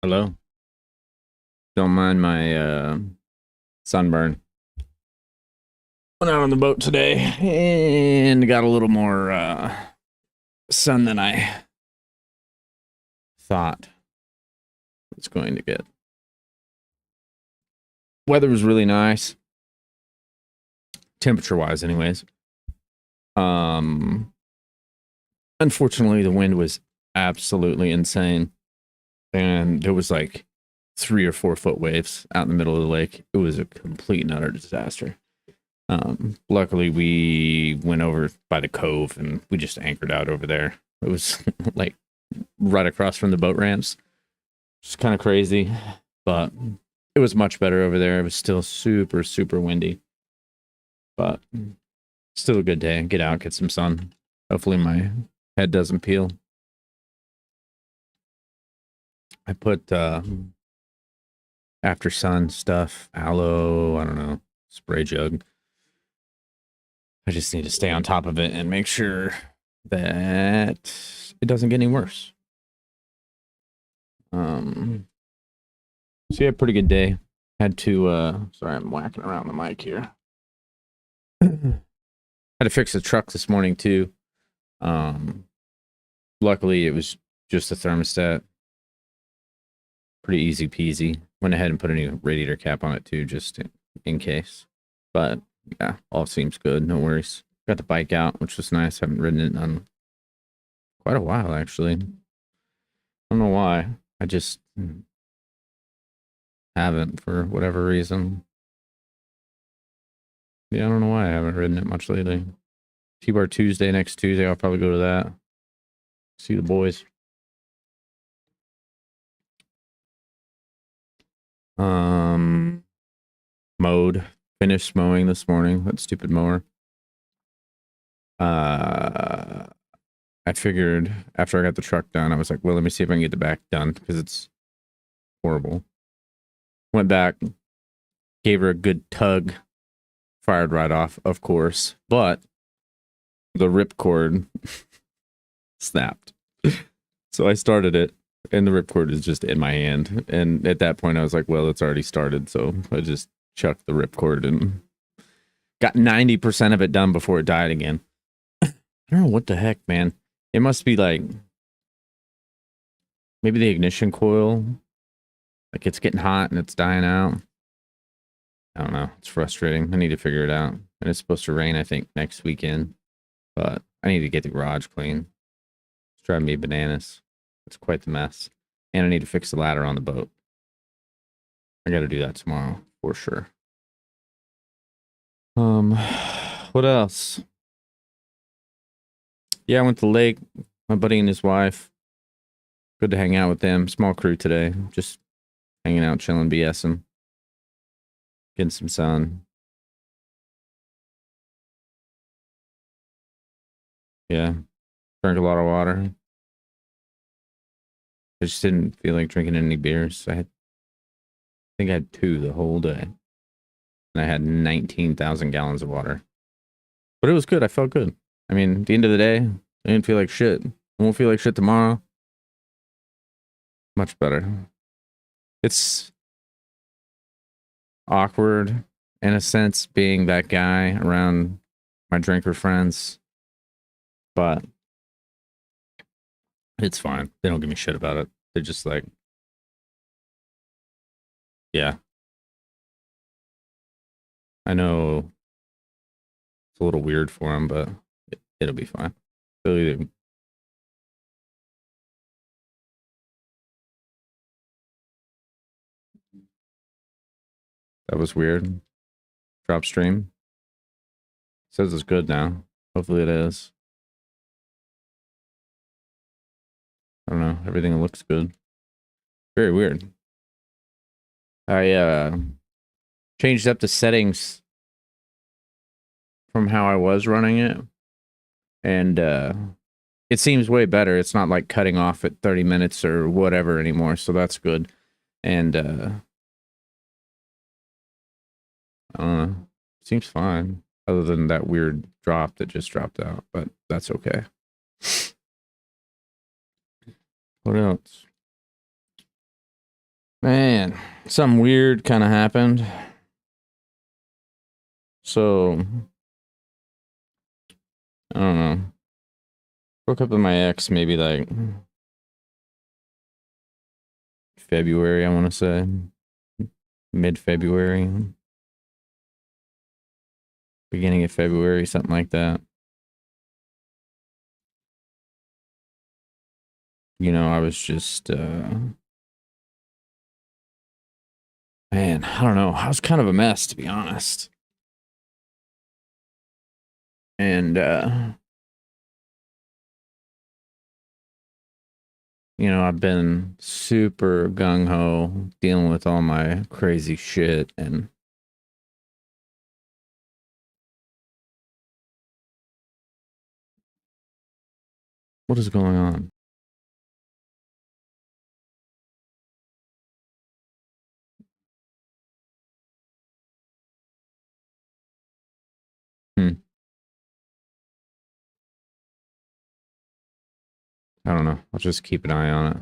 Hello. Don't mind my sunburn. Went out on the boat today and got a little more sun than I thought it was going to get. Weather was really nice, temperature wise, anyways. Um, Unfortunately, the wind was absolutely insane, and there was like 3 or 4 foot waves out in the middle of the lake. It was a complete and utter disaster. Luckily, we went over by the cove and we just anchored out over there. It was like right across from the boat ramps. It's kind of crazy, but it was much better over there. It was still super, super windy, but still a good day. Get out, get some sun. Hopefully, my head doesn't peel. I put after sun stuff, aloe, I don't know, spray jug. I just need to stay on top of it and make sure that it doesn't get any worse. So yeah, pretty good day. Had to sorry, I'm whacking around the mic here. Had to fix the truck this morning too. Luckily it was just a thermostat. Pretty easy peasy. Went ahead and put a new radiator cap on it too, just in case. But yeah, all seems good. No worries. Got the bike out, which was nice. Haven't ridden it on quite a while actually. I don't know why. I just haven't for whatever reason. Yeah, I don't know why I haven't ridden it much lately. T-Bar Tuesday, next Tuesday, I'll probably go to that. See the boys. Mowed. Finished mowing this morning. That stupid mower. I figured after I got the truck done, I was like, well, let me see if I can get the back done because it's horrible. Went back, gave her a good tug, fired right off, of course, but the ripcord snapped. So I started it, and the ripcord is just in my hand. And at that point, I was like, well, it's already started. So I just chucked the ripcord and got 90% of it done before it died again. I don't know what the heck, man. It must be like maybe the ignition coil. Like it's getting hot and it's dying out. I don't know. It's frustrating. I need to figure it out. And it's supposed to rain, I think, next weekend. But I need to get the garage clean. It's driving me bananas. It's quite the mess. And I need to fix the ladder on the boat. I gotta do that tomorrow for sure. What else? Yeah, I went to the lake. My buddy and his wife. Good to hang out with them. Small crew today. Just hanging out, chilling, BSing. Getting some sun. Yeah. Drank a lot of water. I just didn't feel like drinking any beers. I think I had 2 the whole day. And I had 19,000 gallons of water. But it was good. I felt good. I mean, at the end of the day, I didn't feel like shit. I won't feel like shit tomorrow. Much better. It's awkward in a sense being that guy around my drinker friends, but it's fine. They don't give me shit about it. They're just like, yeah, I know it's a little weird for them, but it'll be fine. They'll either that was weird. Drop stream. Says it's good now. Hopefully it is. I don't know. Everything looks good. Very weird. I changed up the settings from how I was running it, and it seems way better. It's not like cutting off at 30 minutes or whatever anymore, so that's good. And I don't know. Seems fine. Other than that weird drop that just dropped out, but that's okay. What else? Man, something weird kind of happened. So, I don't know. Broke up with my ex maybe like February, I want to say. Mid-February. Beginning of February, something like that. I was just, man, I don't know. I was kind of a mess, to be honest. And, I've been super gung ho dealing with all my crazy shit. And what is going on? Hmm. I don't know. I'll just keep an eye on it.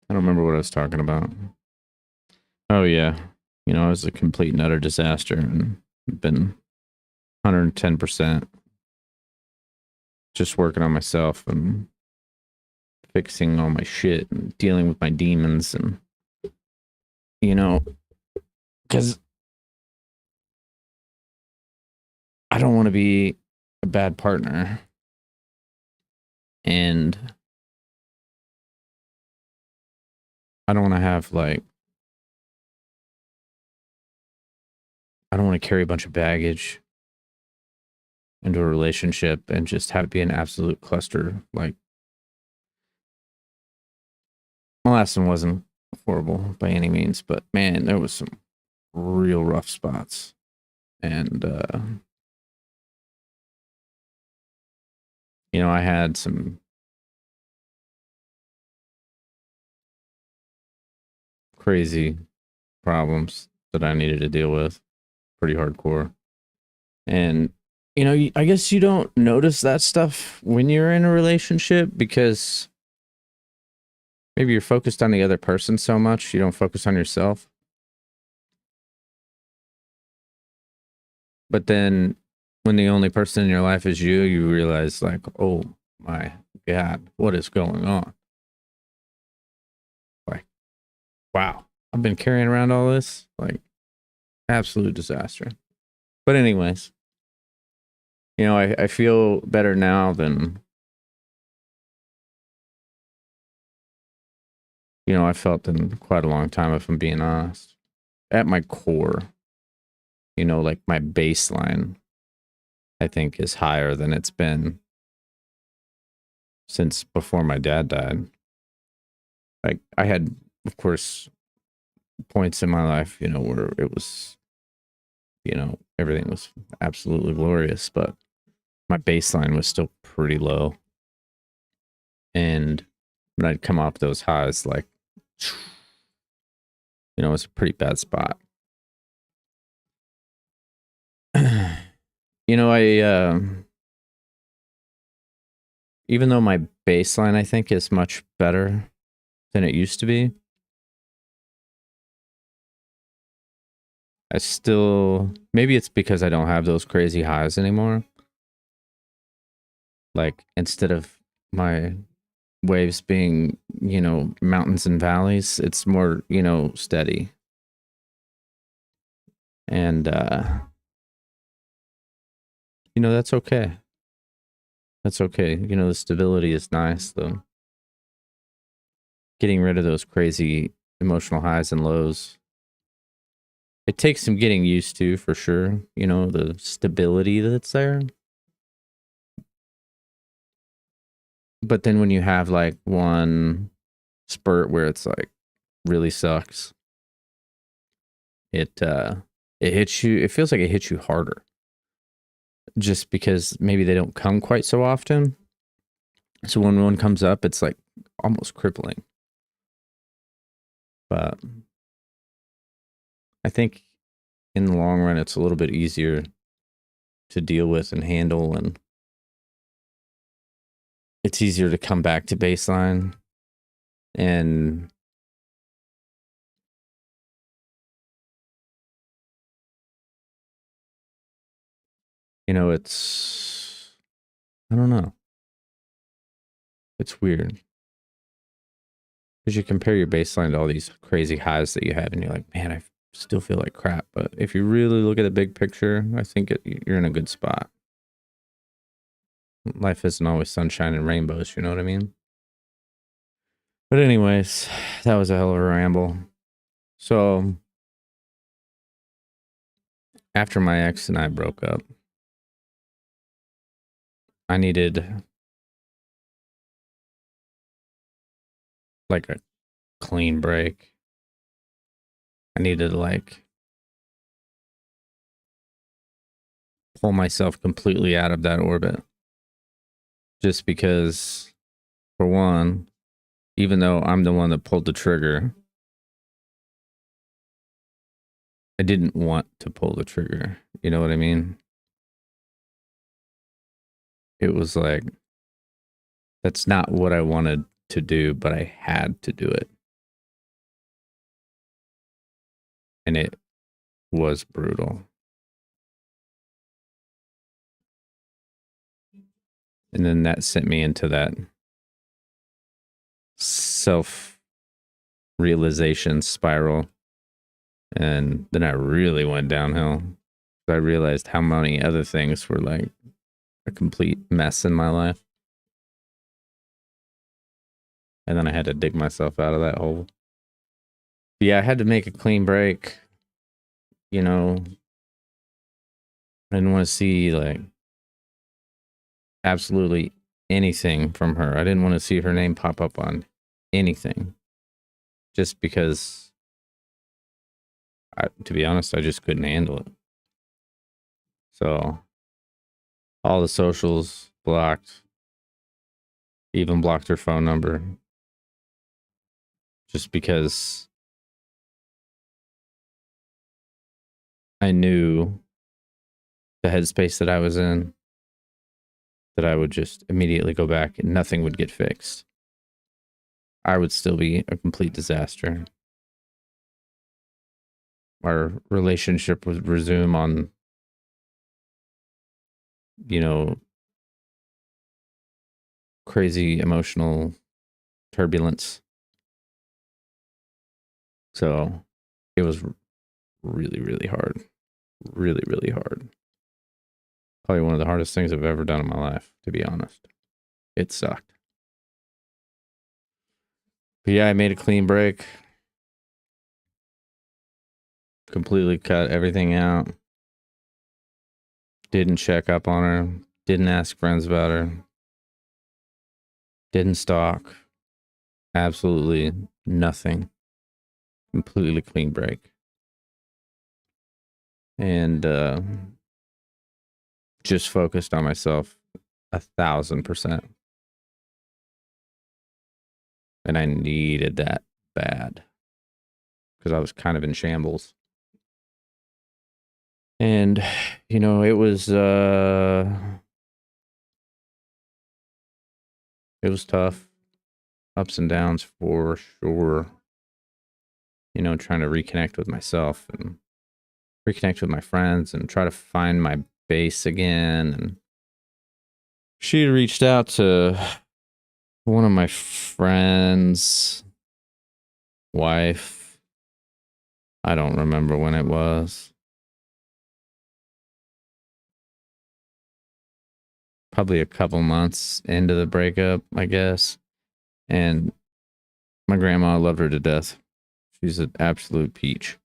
I don't remember what I was talking about. Oh, yeah. It was a complete and utter disaster and been 110% just working on myself and fixing all my shit and dealing with my demons. And, because I don't want to be a bad partner. And I don't want to have I don't want to carry a bunch of baggage into a relationship and just have it be an absolute cluster. Like, my last one wasn't horrible by any means, but man, there was some real rough spots. And, I had some crazy problems that I needed to deal with, pretty hardcore. And, I guess you don't notice that stuff when you're in a relationship because maybe you're focused on the other person so much, you don't focus on yourself. But then when the only person in your life is you, you realize, like, oh my God, what is going on? Like, wow, I've been carrying around all this, like, absolute disaster. But anyways, I feel better now than, I felt in quite a long time, if I'm being honest. At my core, like my baseline, I think, is higher than it's been since before my dad died. Like, I had, of course, points in my life, where it was, everything was absolutely glorious, but my baseline was still pretty low. And when I'd come off those highs, like, it's a pretty bad spot. I, even though my baseline, I think, is much better than it used to be, I still, maybe it's because I don't have those crazy highs anymore. Like, instead of my waves being, mountains and valleys, it's more, steady. And, that's okay. That's okay. The stability is nice, though. Getting rid of those crazy emotional highs and lows. It takes some getting used to, for sure. The stability that's there. But then when you have like one spurt where it's like really sucks, it hits you. It feels like it hits you harder, just because maybe they don't come quite so often. So when one comes up, it's like almost crippling. But I think in the long run, it's a little bit easier to deal with and handle, and it's easier to come back to baseline. And You know, it's, I don't know. It's weird. Because you compare your baseline to all these crazy highs that you had, and you're like, man, I still feel like crap. But if you really look at the big picture, I think you're in a good spot. Life isn't always sunshine and rainbows, you know what I mean? But anyways, that was a hell of a ramble. So after my ex and I broke up, I needed like a clean break. I needed to like pull myself completely out of that orbit. Just because, for one, even though I'm the one that pulled the trigger, I didn't want to pull the trigger. You know what I mean? It was like, that's not what I wanted to do, but I had to do it. And it was brutal. And then that sent me into that self realization spiral. And then I really went downhill. I realized how many other things were like a complete mess in my life. And then I had to dig myself out of that hole. Yeah, I had to make a clean break. You know, I didn't want to see like absolutely anything from her. I didn't want to see her name pop up on anything. Just because, to be honest, I just couldn't handle it. So, all the socials blocked. Even blocked her phone number. Just because I knew the headspace that I was in, that I would just immediately go back and nothing would get fixed. I would still be a complete disaster. Our relationship would resume on, you know, crazy emotional turbulence. So it was really, really hard. Really, really hard. Probably one of the hardest things I've ever done in my life, to be honest. It sucked. But yeah, I made a clean break. Completely cut everything out. Didn't check up on her. Didn't ask friends about her. Didn't stalk. Absolutely nothing. Completely clean break. And just focused on myself 1,000%. And I needed that bad. Because I was kind of in shambles. And, you know, it was tough. Ups and downs for sure. You know, trying to reconnect with myself and reconnect with my friends and try to find my base again. And she reached out to one of my friends' wife. I don't remember when it was. Probably a couple months into the breakup, I guess. And my grandma loved her to death. She's an absolute peach.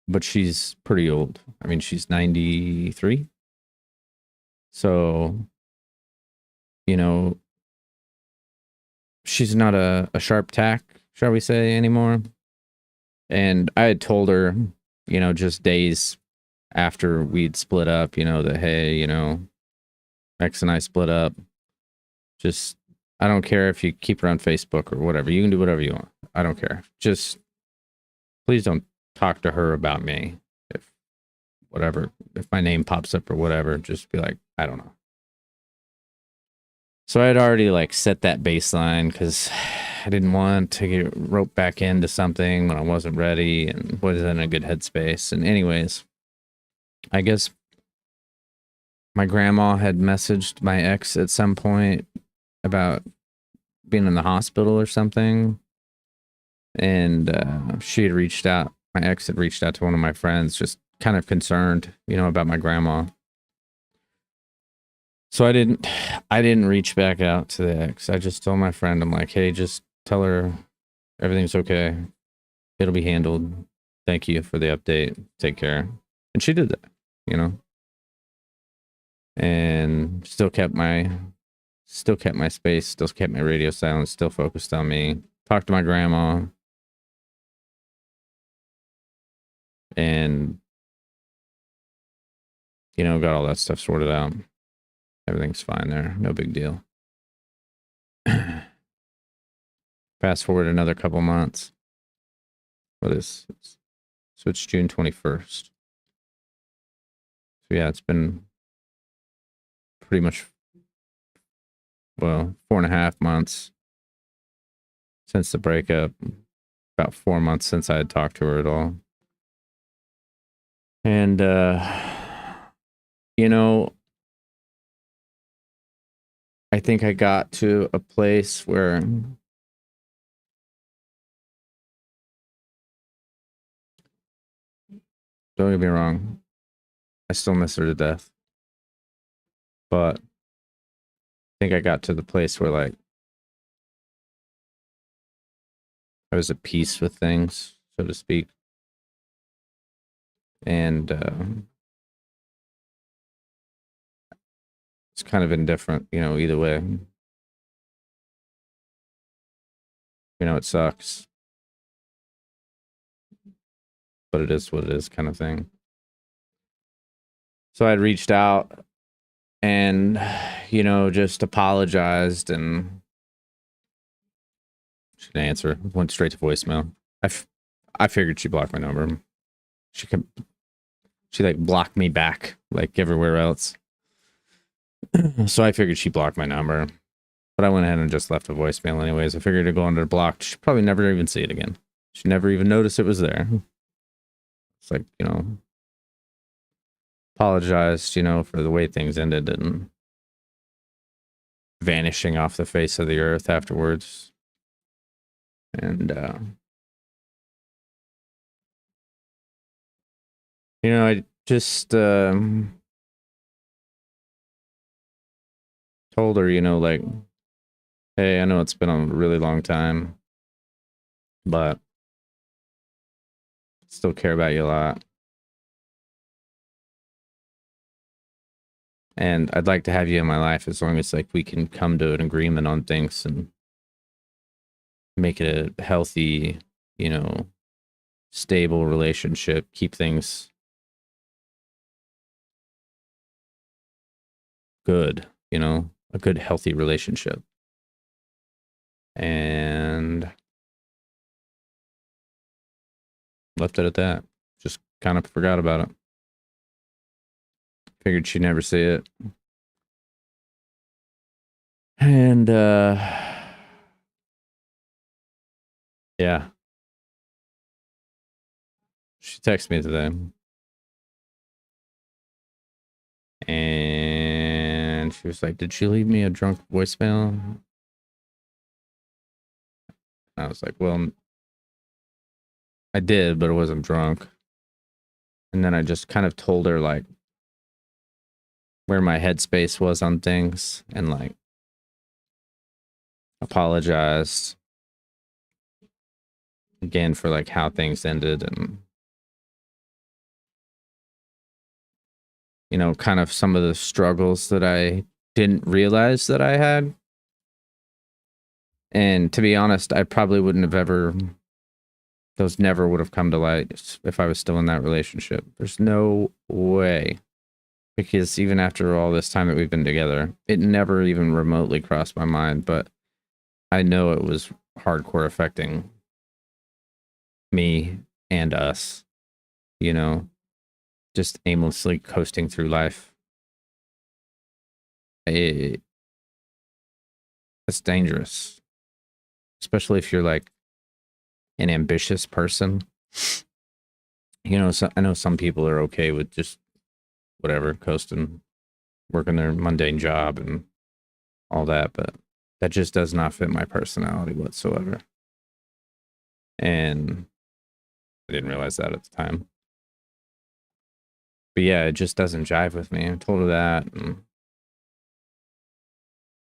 But she's pretty old. I mean, she's 93. So, you know, she's not a sharp tack, shall we say, anymore. And I had told her, you know, just days after we'd split up, you know, that, hey, you know, X and I split up. Just, I don't care if you keep her on Facebook or whatever. You can do whatever you want. I don't care. Just, please don't talk to her about me. If my name pops up or whatever, just be like, I don't know. So I had already like set that baseline because I didn't want to get roped back into something when I wasn't ready and wasn't in a good headspace. And anyways, I guess my grandma had messaged my ex at some point about being in the hospital or something. And she had reached out. My ex had reached out to one of my friends, just kind of concerned, about my grandma. So I didn't reach back out to the ex. I just told my friend, I'm like, hey, just tell her everything's okay. It'll be handled. Thank you for the update. Take care. And she did that, and still kept my space, still kept my radio silent, still focused on me. Talked to my grandma. And got all that stuff sorted out. Everything's fine there. No big deal. Fast forward another couple months. What is this? So it's June 21st. So yeah, it's been pretty much, 4.5 months since the breakup. About 4 months since I had talked to her at all. And, I think I got to a place where don't get me wrong, I still miss her to death. But I think I got to the place where, like, I was at peace with things, so to speak. And it's kind of indifferent, either way. It sucks. But it is what it is, kind of thing. So I'd reached out and, just apologized, and she didn't answer. Went straight to voicemail. I figured she blocked my number. She like blocked me back like everywhere else. So I figured she blocked my number. But I went ahead and just left a voicemail anyways. I figured to go under blocked. She'd probably never even see it again. She'd never even notice it was there. It's like, apologized, for the way things ended and vanishing off the face of the earth afterwards. And, I just told her, like, hey, I know it's been a really long time, but still care about you a lot. And I'd like to have you in my life as long as, like, we can come to an agreement on things and make it a healthy, stable relationship, keep things good, a good, healthy relationship. And left it at that. Just kind of forgot about it. Figured she'd never see it. And, yeah. She texted me today. And she was like, did she leave me a drunk voicemail? And I was like, well, I did, but it wasn't drunk. And then I just kind of told her, like, where my headspace was on things and, like, apologized again for, like, how things ended and, kind of some of the struggles that I didn't realize that I had. And to be honest, I probably wouldn't have those never would have come to light if I was still in that relationship. There's no way. Because even after all this time that we've been together, it never even remotely crossed my mind, but I know it was hardcore affecting me and us, just aimlessly coasting through life. It's dangerous, especially if you're like an ambitious person. So I know some people are okay with just whatever, coasting. working their mundane job and all that, but that just does not fit my personality whatsoever. And I didn't realize that at the time. But yeah, it just doesn't jive with me. I told her that, and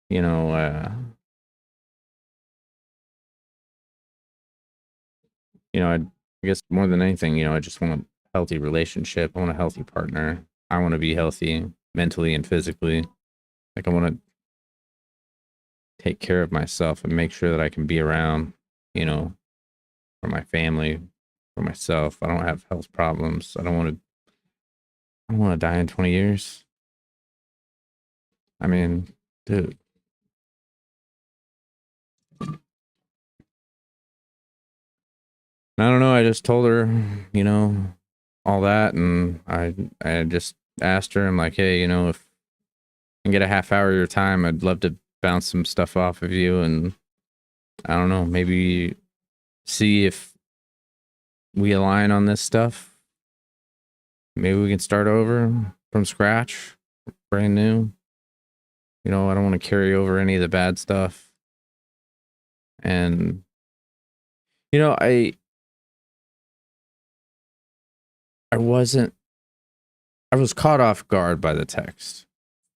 you know, I guess more than anything, I just want a healthy relationship. I want a healthy partner. I want to be healthy mentally and physically. Like I want to take care of myself and make sure that I can be around, for my family, for myself. I don't have health problems. I don't want to die in 20 years. I mean, dude. I don't know. I just told her, all that, and I just asked her. I'm like, hey, if I can get a half hour of your time, I'd love to bounce some stuff off of you, and I don't know, maybe see if we align on this stuff. Maybe we can start over from scratch, brand new. I don't want to carry over any of the bad stuff. And I wasn't I was caught off guard by the text,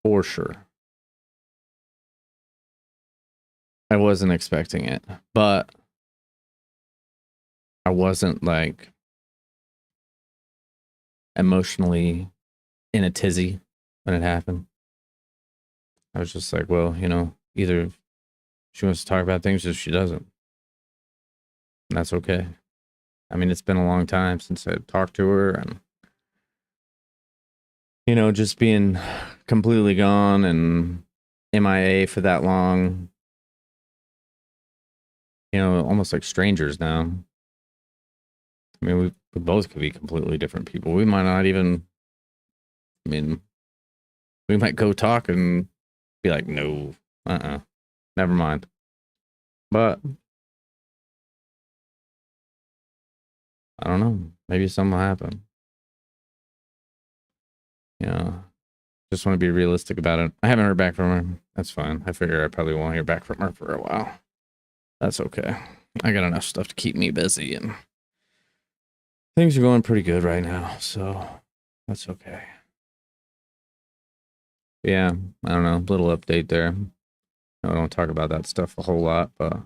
for sure. I wasn't expecting it, but I wasn't like emotionally in a tizzy when it happened. I was just like, well, either she wants to talk about things or she doesn't. And that's okay. I mean, it's been a long time since I talked to her, and just being completely gone and MIA for that long, almost like strangers now. I mean, we both could be completely different people. We might not even, I mean, we might go talk and be like, no, never mind. But I don't know. Maybe something will happen. Just want to be realistic about it. I haven't heard back from her. That's fine. I figure I probably won't hear back from her for a while. That's okay. I got enough stuff to keep me busy, and things are going pretty good right now, so that's okay. Yeah, I don't know. Little update there. I don't talk about that stuff a whole lot, but I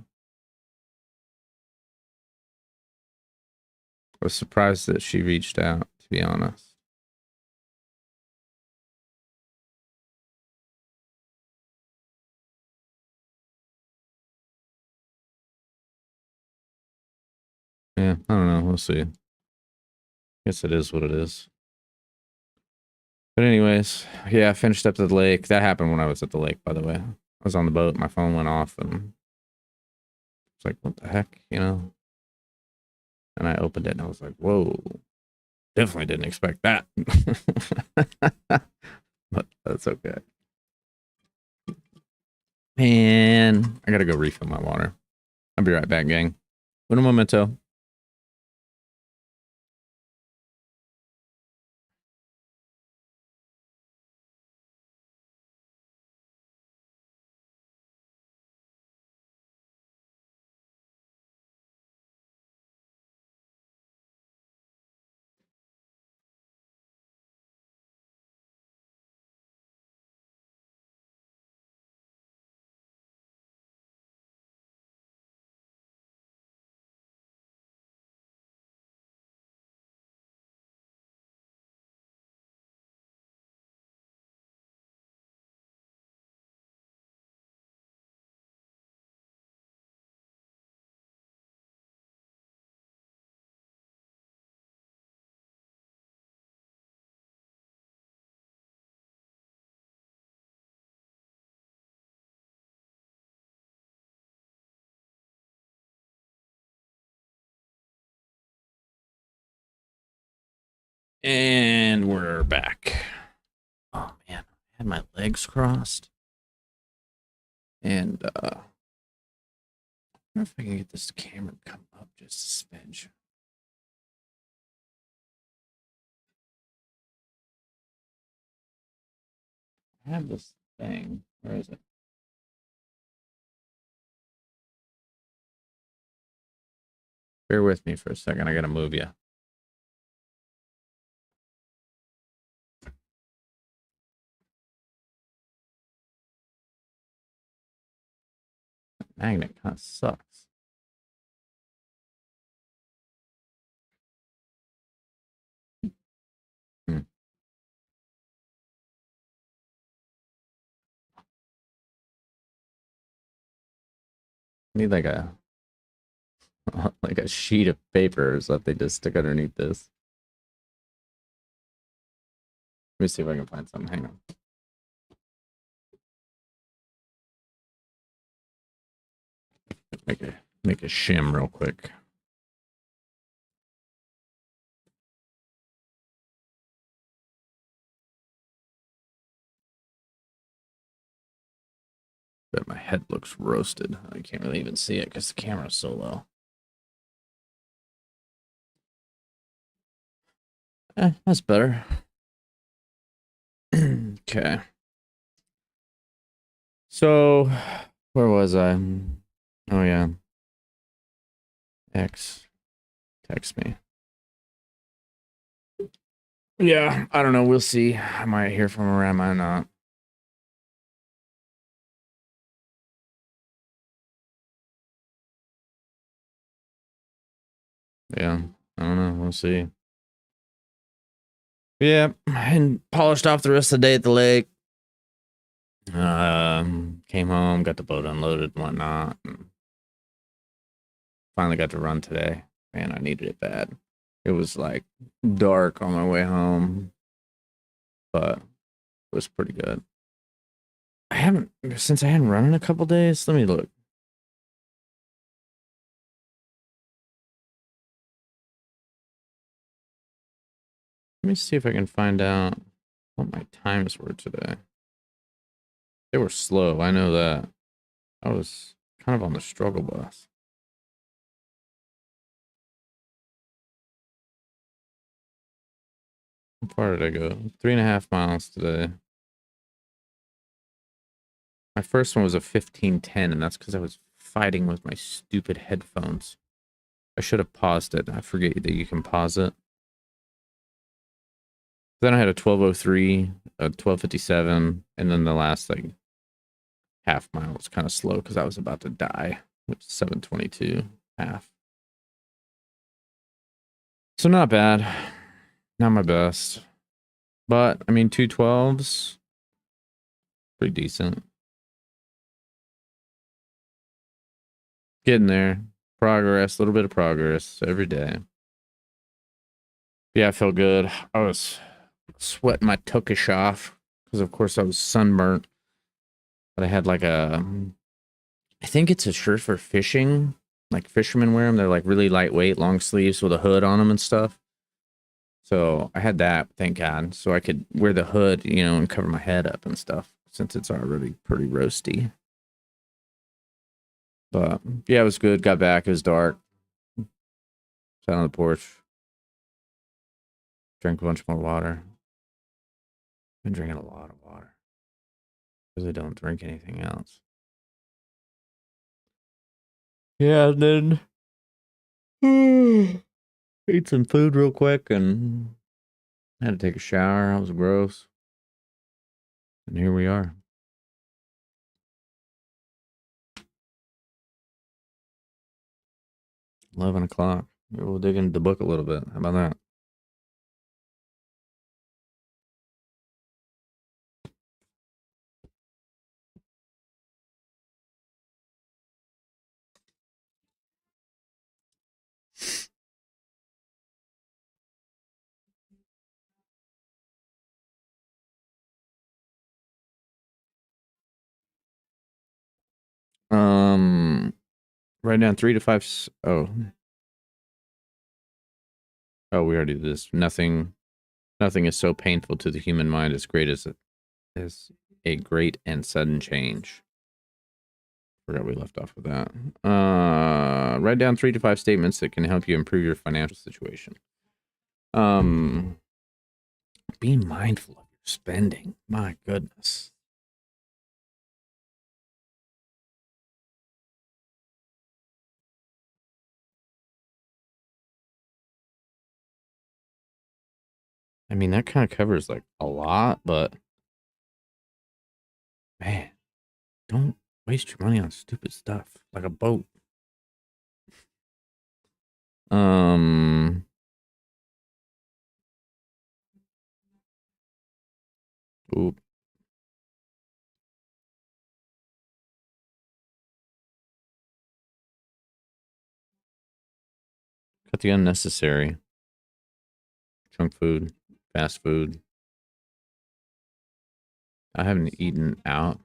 was surprised that she reached out, to be honest. Yeah, I don't know. We'll see. Guess it is what it is. But anyways, yeah, I finished up at the lake. That happened when I was at the lake, by the way. I was on the boat, my phone went off, and it's like, what the heck, And I opened it and I was like, whoa, definitely didn't expect that. But that's okay. Man, I gotta go refill my water. I'll be right back, gang. Un momento. And we're back. Oh man, I had my legs crossed. And I don't know if I can get this camera to come up just a smidge. have this thing. Where is it? Bear with me for a second. I gotta move you. Magnet kind of sucks. Need like a like a sheet of paper or something to stick underneath this. Let me see if I can find something. Hang on. Make a shim real quick. Bet my head looks roasted. I can't really even see it because the camera's so low. That's better. Okay. So, where was I? Oh, yeah. X. Text me. Yeah, I don't know. We'll see. I might hear from her. I might not. Yeah, I don't know. We'll see. Yeah, and polished off the rest of the day at the lake. Came home, got the boat unloaded and whatnot. And finally got to run today. Man, I needed it bad. It was like dark on my way home, but it was pretty good. Since I hadn't run in a couple days, let me look. Let me see if I can find out what my times were today. They were slow, I know that. I was kind of on the struggle bus. How far did I go? 3.5 miles today. My first one was a 15:10, and that's because I was fighting with my stupid headphones. I should have paused it. I forget that you can pause it. Then I had a 12:03, a 12:57, and then the last like half mile was kind of slow because I was about to die. It's 7:22 half. So not bad. Not my best. But I mean 2:12s pretty decent. Getting there. Progress, a little bit of progress every day. Yeah, I felt good. I was sweating my tukish off because of course I was sunburnt. But I had like I think it's a shirt for fishing. Like fishermen wear them. They're like really lightweight, long sleeves with a hood on them and stuff. So I had that, thank God. So I could wear the hood, and cover my head up and stuff since it's already pretty roasty. But yeah, it was good. Got back. It was dark. Sat on the porch. Drank a bunch more water. Been drinking a lot of water. Because I don't drink anything else. Yeah, and then ate some food real quick and had to take a shower. That was gross. And here we are. $11. Maybe we'll dig into the book a little bit. How about that? Write down 3 to 5. Oh, we already did this. Nothing is so painful to the human mind as a great and sudden change. Forgot we left off with that. Write down 3 to 5 statements that can help you improve your financial situation. Be mindful of your spending. My goodness. I mean, that kind of covers like a lot, but man, don't waste your money on stupid stuff like a boat. Um, Oop. Cut the unnecessary. Junk food, fast food. I haven't eaten out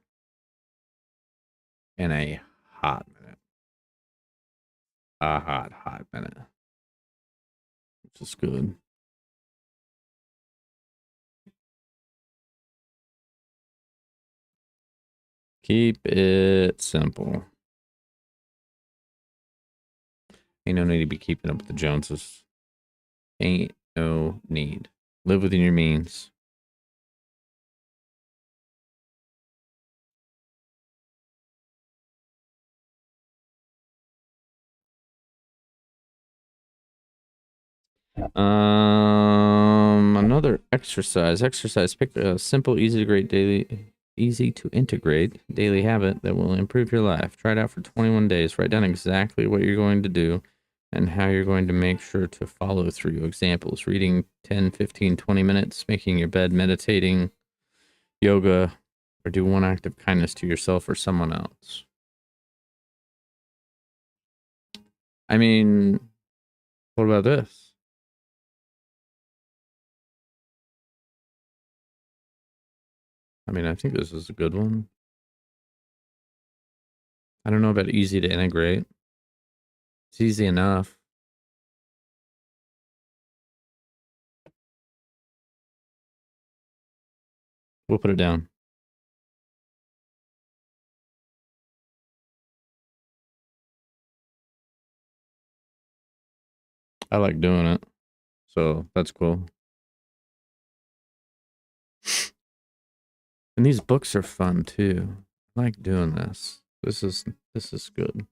in a hot minute. A hot minute. Which is good. Keep it simple. Ain't no need to be keeping up with the Joneses. Ain't no need. Live within your means. Another exercise. Pick a simple, easy to integrate daily habit that will improve your life. Try it out for 21 days. Write down exactly what you're going to do and how you're going to make sure to follow through. Examples: reading 10, 15, 20 minutes, making your bed, meditating, yoga, or do one act of kindness to yourself or someone else. I mean, what about this? I mean, I think this is a good one. I don't know about easy to integrate. It's easy enough. We'll put it down. I like doing it. So that's cool. And these books are fun too. I like doing this. This is good.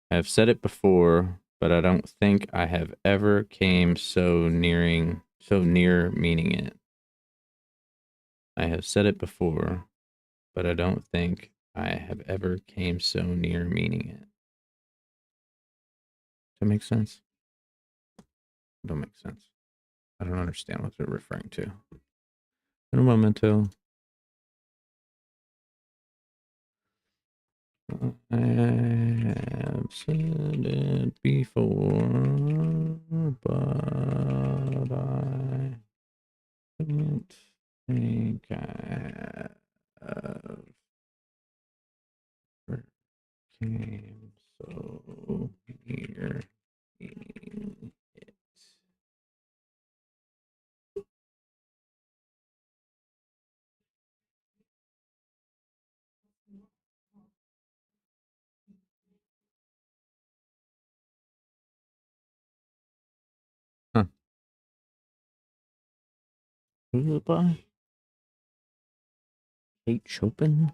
I've said it before, but I don't think I have ever came so near meaning it. I have said it before, but I don't think I have ever came so near meaning it. Does that make sense? Don't make sense. I don't understand what they're referring to. In a momento. I have said it before, but I don't think I ever came so near meaning it. Huh. Who's it by? Kate Chopin?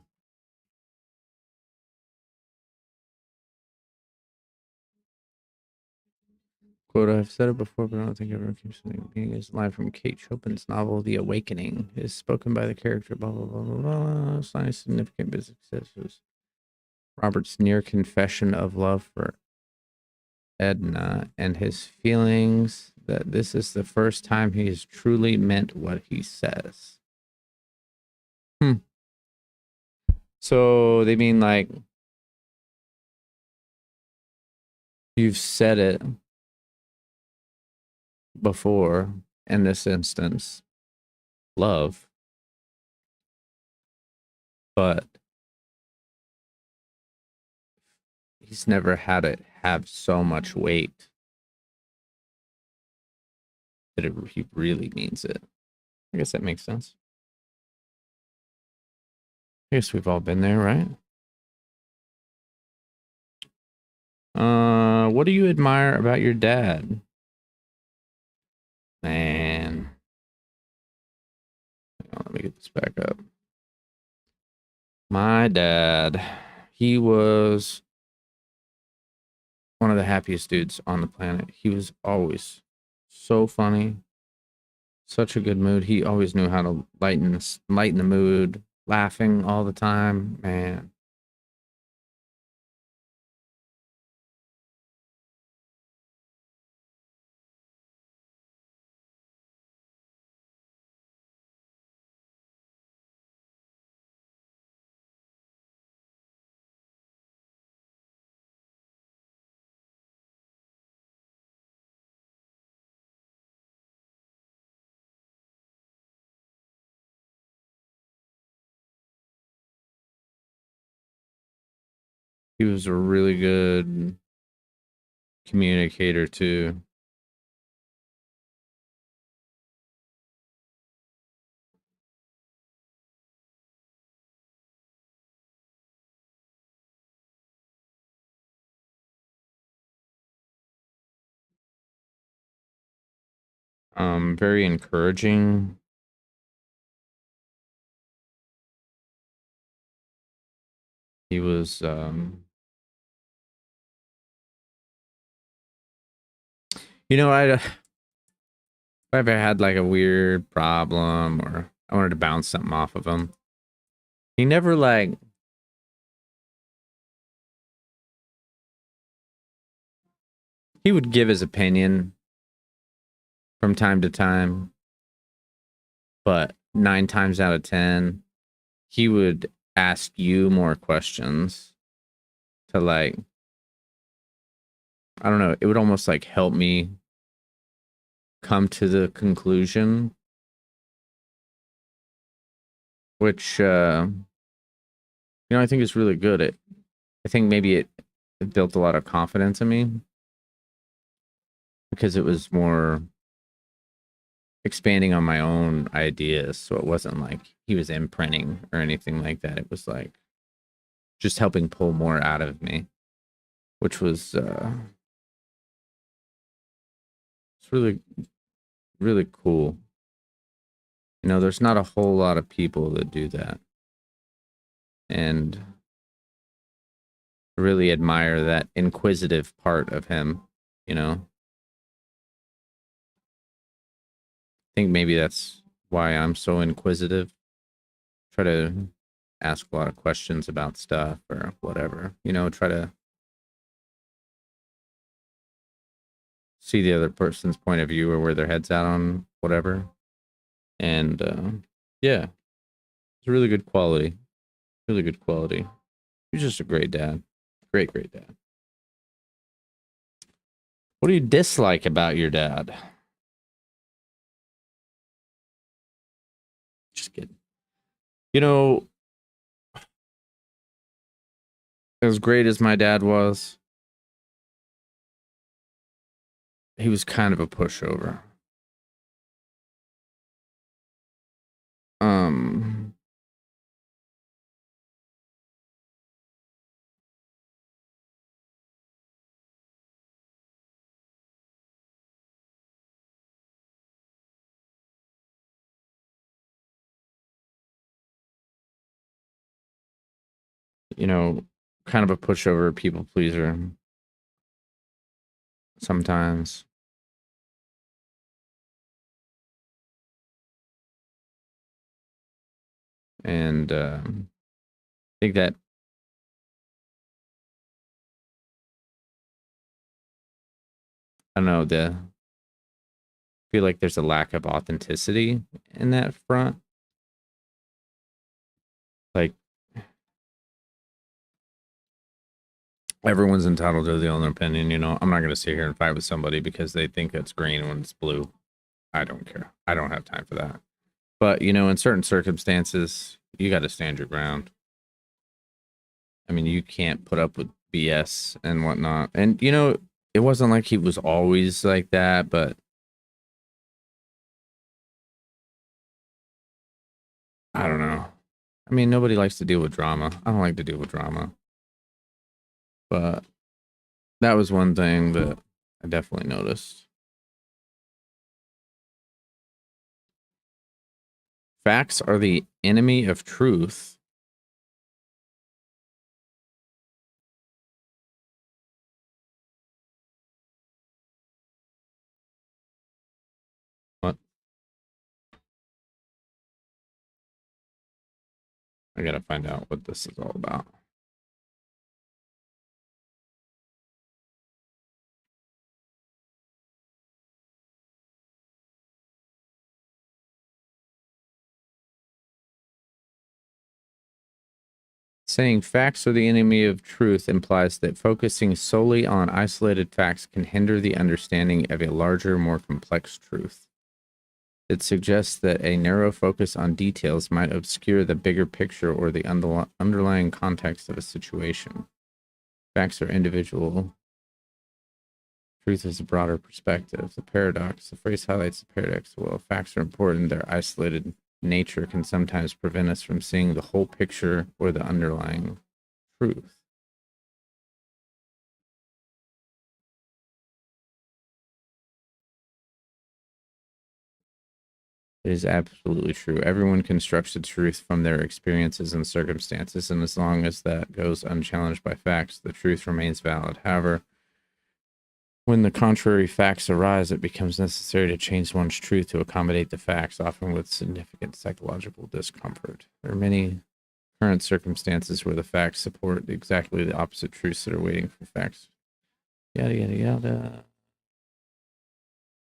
Quote, I've said it before, but I don't think I ever came something meaning is a line from Kate Chopin's novel, The Awakening. It is spoken by the character, blah, blah, blah, blah, blah. Sign significant business successes. Robert's near confession of love for Edna and his feelings that this is the first time he has truly meant what he says. So they mean like you've said it before in this instance, love, but he's never had it have so much weight that he really means it. I guess that makes sense. I guess we've all been there, right? What do you admire about your dad? Man. Let me get this back up. My dad, he was one of the happiest dudes on the planet. He was always so funny, such a good mood. He always knew how to lighten the mood, laughing all the time. Man, he was a really good communicator too. Very encouraging. He was if I ever had like a weird problem or I wanted to bounce something off of him, he never like he would give his opinion from time to time, but 9 times out of 10, he would ask you more questions to like, I don't know, it would almost like help me come to the conclusion, which, I think is really good. I think maybe it built a lot of confidence in me because it was more expanding on my own ideas. So it wasn't like he was imprinting or anything like that. It was like just helping pull more out of me, which was it's really, really cool. There's not a whole lot of people that do that. And I really admire that inquisitive part of him, you know. I think maybe that's why I'm so inquisitive. Try to ask a lot of questions about stuff or whatever, try to see the other person's point of view or where their head's at on whatever. And yeah, it's a really good quality. Really good quality. He's just a great dad. Great, great dad. What do you dislike about your dad? Just kidding. You know, as great as my dad was, he was kind of a pushover. Um, you know, kind of a pushover, people pleaser sometimes. And I think that I don't know, the feel like there's a lack of authenticity in that front. Like everyone's entitled to their own opinion. I'm not going to sit here and fight with somebody because they think it's green when it's blue. I don't care. I don't have time for that. But, in certain circumstances, you got to stand your ground. I mean, you can't put up with BS and whatnot. And, it wasn't like he was always like that, but I don't know. I mean, nobody likes to deal with drama. I don't like to deal with drama. But that was one thing that I definitely noticed. Facts are the enemy of truth. I gotta find out what this is all about. Saying facts are the enemy of truth implies that focusing solely on isolated facts can hinder the understanding of a larger, more complex truth. It suggests that a narrow focus on details might obscure the bigger picture or the underlying context of a situation. Facts are individual. Truth is a broader perspective. The paradox. The phrase highlights the paradox. Well, facts are important. Their isolated nature can sometimes prevent us from seeing the whole picture or the underlying truth. It is absolutely true. Everyone constructs the truth from their experiences and circumstances, and as long as that goes unchallenged by facts, the truth remains valid. However, when the contrary facts arise, it becomes necessary to change one's truth to accommodate the facts, often with significant psychological discomfort. There are many current circumstances where the facts support exactly the opposite truths that are waiting for facts. Yada, yada, yada.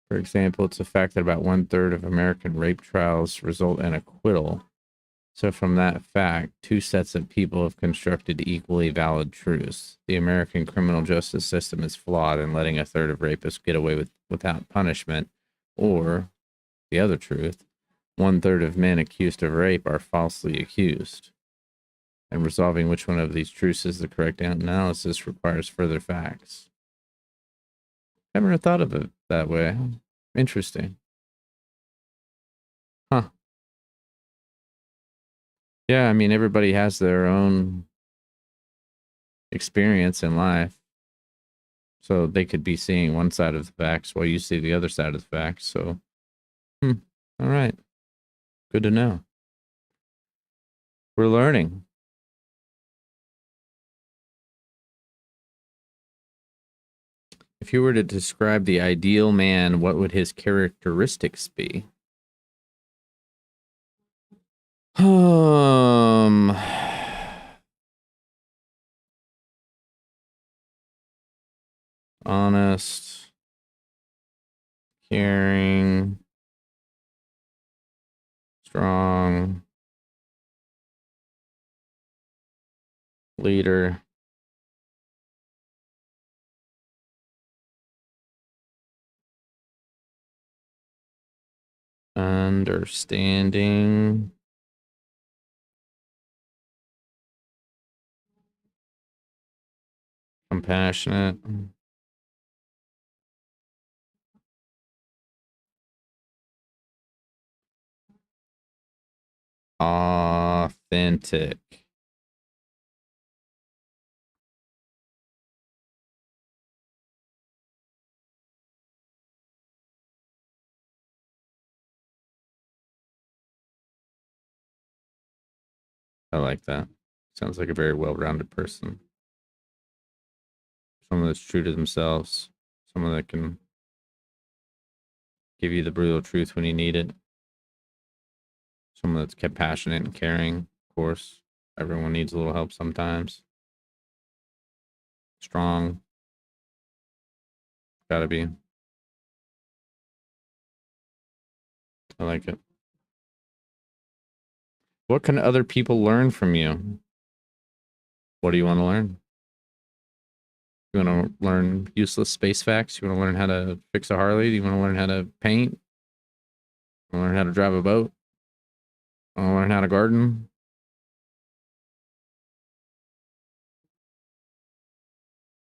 For example, it's a fact that about 1/3 of American rape trials result in acquittal. So, from that fact, two sets of people have constructed equally valid truths. The American criminal justice system is flawed in letting 1/3 of rapists get away without punishment. Or, the other truth, 1/3 of men accused of rape are falsely accused. And resolving which one of these truths is the correct analysis requires further facts. Never thought of it that way. Interesting. Huh. Yeah, I mean, everybody has their own experience in life. So they could be seeing one side of the facts while you see the other side of the facts. So, all right. Good to know. We're learning. If you were to describe the ideal man, what would his characteristics be? Honest, caring, strong, leader, understanding, compassionate, authentic. I like that. Sounds like a very well-rounded person. Someone that's true to themselves. Someone that can give you the brutal truth when you need it. Someone that's compassionate and caring. Of course, everyone needs a little help sometimes. Strong. Gotta be. I like it. What can other people learn from you? What do you want to learn? You want to learn useless space facts? You want to learn how to fix a Harley? Do you want to learn how to paint? You want to learn how to drive a boat? You want to learn how to garden?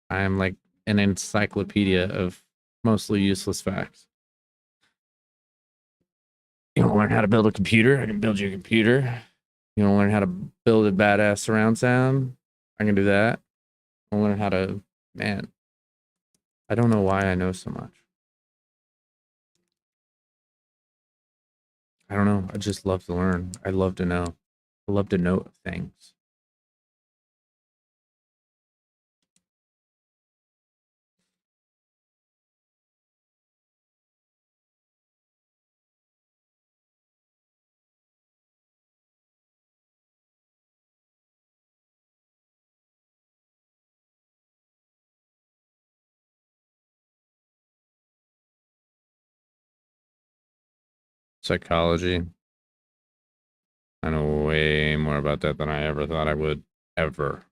I am like an encyclopedia of mostly useless facts. You want to learn how to build a computer? I can build you a computer. You want to learn how to build a badass surround sound? I can do that. I want to learn how to, man, I don't know why I know so much. I don't know. I just love to learn. I love to know. I love to know things. Psychology. I know way more about that than I ever thought I would. Ever.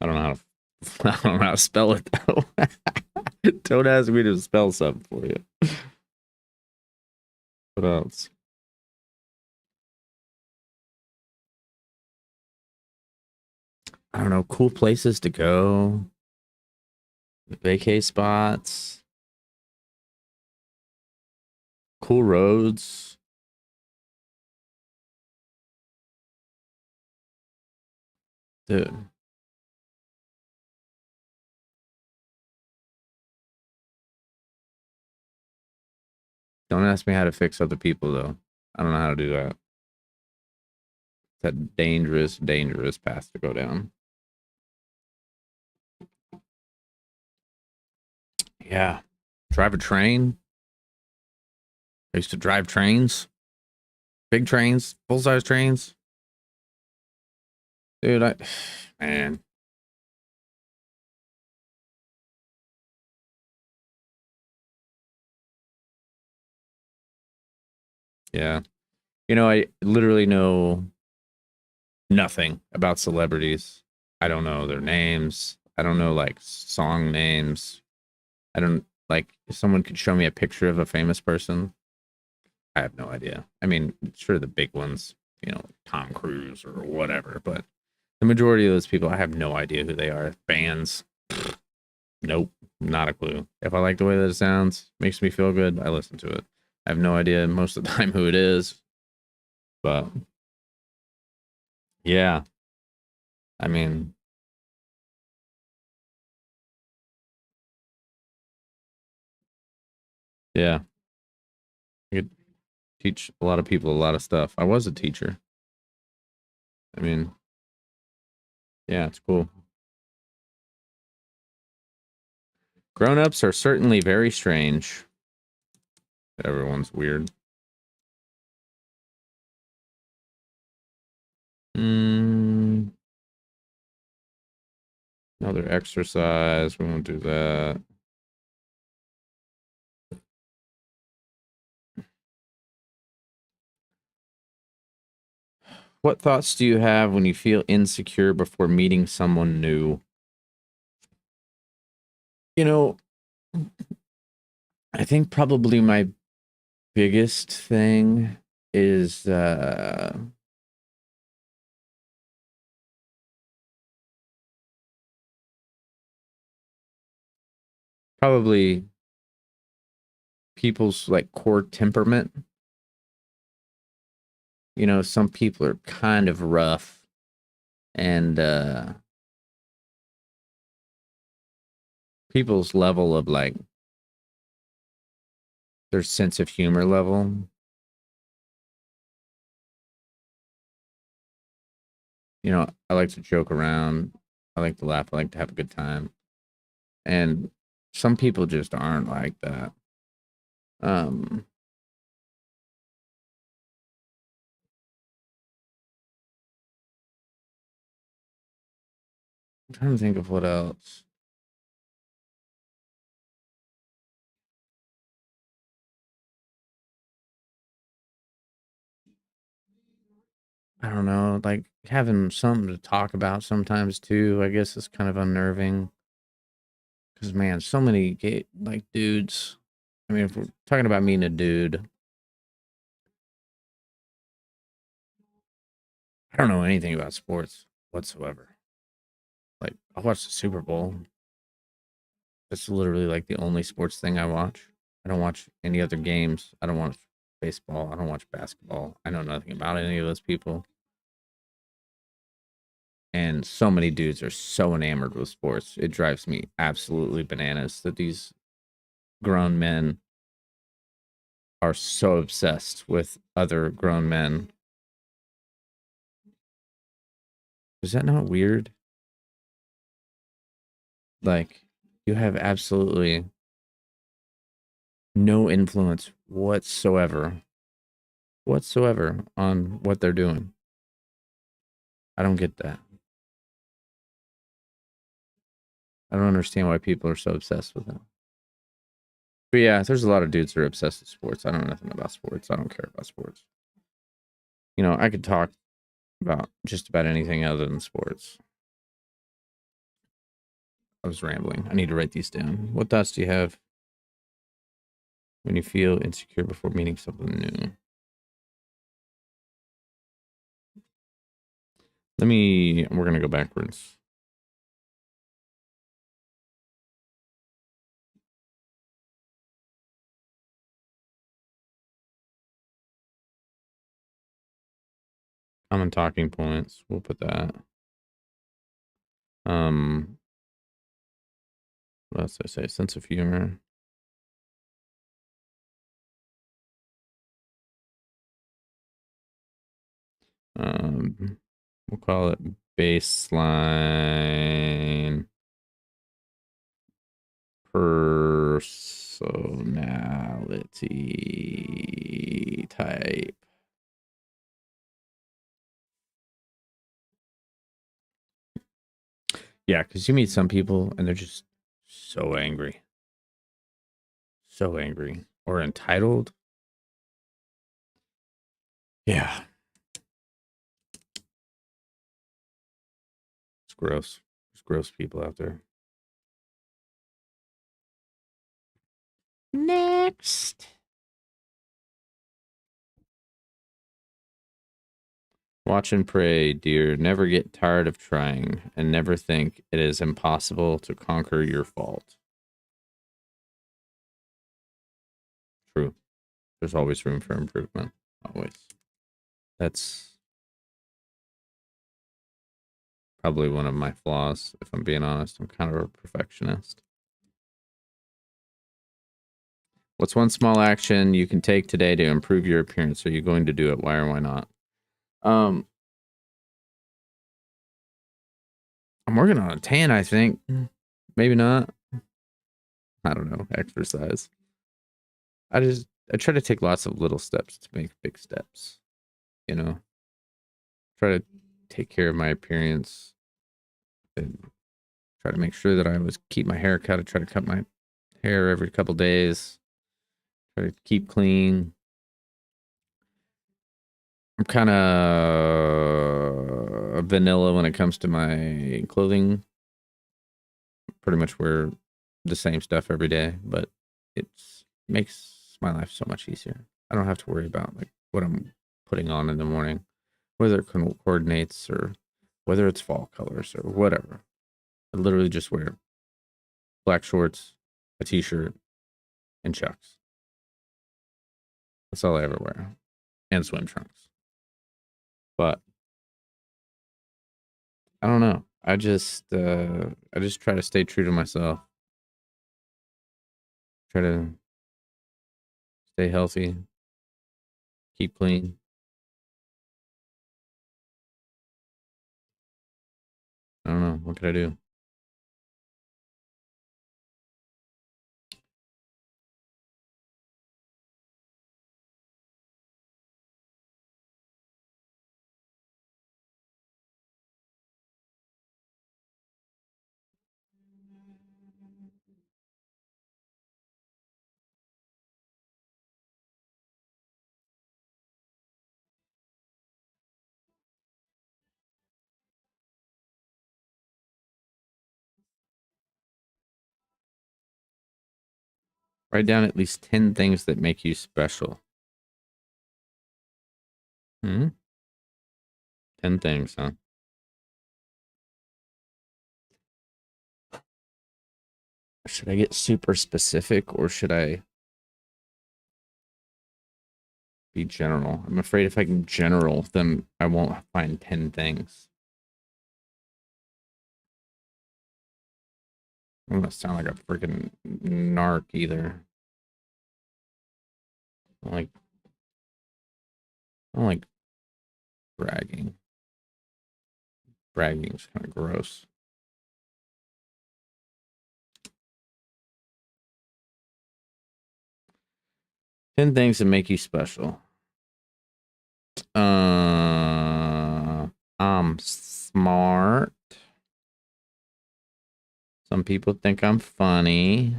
I don't know how to I don't know how to spell it though. Don't ask me to spell something for you. What else? I don't know. Cool places to go. Vacay spots. Cool roads. Dude. Don't ask me how to fix other people though. I don't know how to do that. It's a dangerous, dangerous path to go down. Yeah. Drive a train. I used to drive trains. Big trains, full size trains. Dude, man. Yeah. You know, I literally know nothing about celebrities. I don't know their names. I don't know like song names. I don't like if someone could show me a picture of a famous person. I have no idea. I mean, sure the big ones, you know, Tom Cruise or whatever, but the majority of those people I have no idea who they are. Bands. Nope, not a clue. If I like the way that it sounds, makes me feel good, I listen to it. I have no idea most of the time who it is, but yeah, I mean, yeah, I could teach a lot of people a lot of stuff. I was a teacher. I mean, yeah, it's cool. Grown-ups are certainly very strange. Everyone's weird. Mm, another exercise. We won't do that. What thoughts do you have when you feel insecure before meeting someone new? You know, I think probably my biggest thing is probably people's like core temperament. You know, some people are kind of rough and people's level of like their sense of humor level. You know, I like to joke around. I like to laugh. I like to have a good time. And some people just aren't like that. Um, I'm trying to think of what else. I don't know, like having something to talk about sometimes too. I guess it's kind of unnerving because man, so many gay like dudes. I mean, if we're talking about meeting a dude, I don't know anything about sports whatsoever. Like I watch the Super Bowl. That's literally like the only sports thing I watch. I don't watch any other games. I don't watch baseball. I don't watch basketball. I know nothing about any of those people. And so many dudes are so enamored with sports. It drives me absolutely bananas that these grown men are so obsessed with other grown men. Is that not weird? Like, you have absolutely no influence whatsoever on what they're doing. I don't get that. I don't understand why people are so obsessed with it. But yeah, there's a lot of dudes that are obsessed with sports. I don't know nothing about sports. I don't care about sports. You know, I could talk about just about anything other than sports. I was rambling. I need to write these down. What thoughts do you have when you feel insecure before meeting something new? We're going to go backwards. Common talking points. We'll put that. What else did I say? Sense of humor. We'll call it baseline personality type. Yeah, because you meet some people and they're just so angry. So angry. Or entitled. Yeah. It's gross. There's gross people out there. Next. Watch and pray, dear. Never get tired of trying, and never think it is impossible to conquer your fault. True. There's always room for improvement. Always. That's probably one of my flaws, if I'm being honest. I'm kind of a perfectionist. What's one small action you can take today to improve your appearance? Are you going to do it? Why or why not? I'm working on a tan, I think. Maybe not. I don't know. Exercise. I try to take lots of little steps to make big steps. You know, try to take care of my appearance and try to make sure that I always keep my hair cut. I try to cut my hair every couple days. Try to keep clean. I'm kind of vanilla when it comes to my clothing. Pretty much wear the same stuff every day, but it makes my life so much easier. I don't have to worry about like what I'm putting on in the morning, whether it coordinates or whether it's fall colors or whatever. I literally just wear black shorts, a t-shirt, and chucks. That's all I ever wear, and swim trunks. But I don't know. I just try to stay true to myself. Try to stay healthy, keep clean. I don't know. What could I do? Write down at least 10 things that make you special. 10 things, huh? Should I get super specific or should I be general? I'm afraid if I can general, then I won't find 10 things. I don't want to sound like a freaking narc either. I don't like bragging. Bragging's kind of gross. Ten things that make you special. I'm smart. Some people think I'm funny.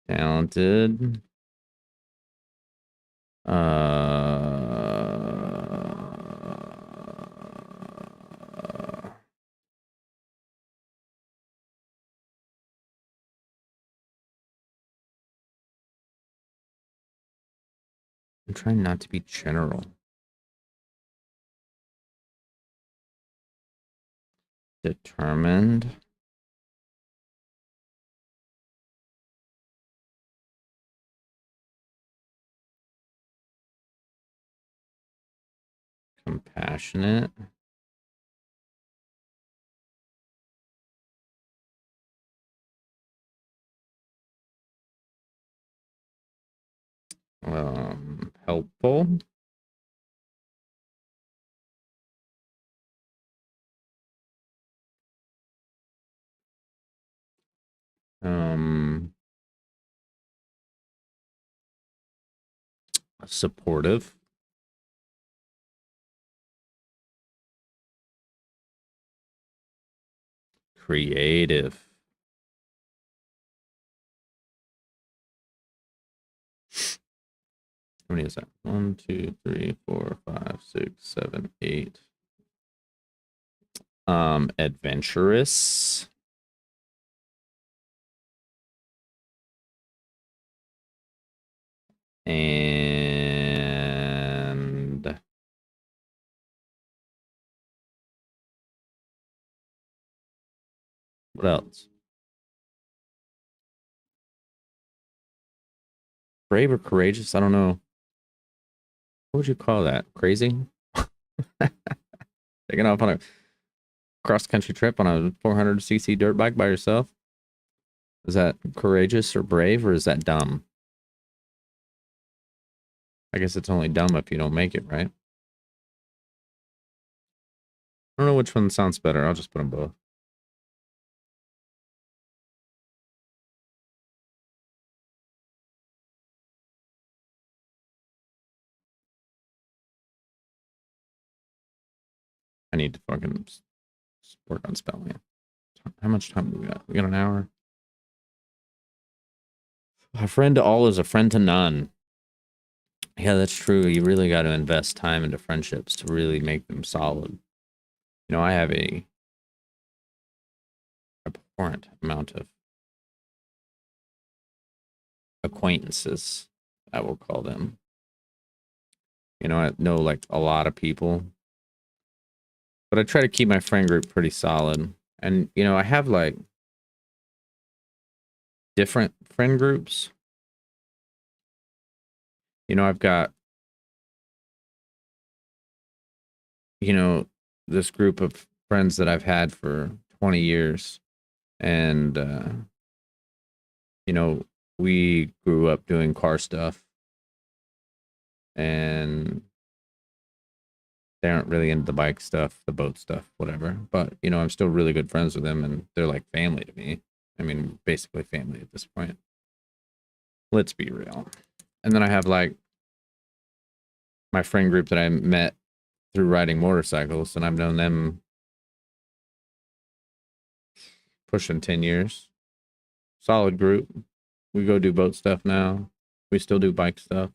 Talented. I'm trying not to be general. Determined. Compassionate. Helpful. Supportive. Creative. How many is that? 1, 2, 3, 4, 5, 6, 7, 8. Adventurous. And what else? Brave or courageous? I don't know. What would you call that? Crazy? Taking off on a cross country trip on a 400cc dirt bike by yourself? Is that courageous or brave, or is that dumb? I guess it's only dumb if you don't make it, right? I don't know which one sounds better. I'll just put them both. I need to fucking work on spelling. How much time do we got? We got an hour. A friend to all is a friend to none. Yeah, that's true. You really got to invest time into friendships to really make them solid. You know, I have a abhorrent amount of acquaintances, I will call them. You know, I know like a lot of people, but I try to keep my friend group pretty solid. And, you know, I have like different friend groups. You know, I've got, you know, this group of friends that I've had for 20 years. And, you know, we grew up doing car stuff. And they aren't really into the bike stuff, the boat stuff, whatever. But, you know, I'm still really good friends with them and they're like family to me. I mean, basically family at this point. Let's be real. And then I have like my friend group that I met through riding motorcycles, and I've known them pushing 10 years. Solid group. We go do boat stuff now. We still do bike stuff.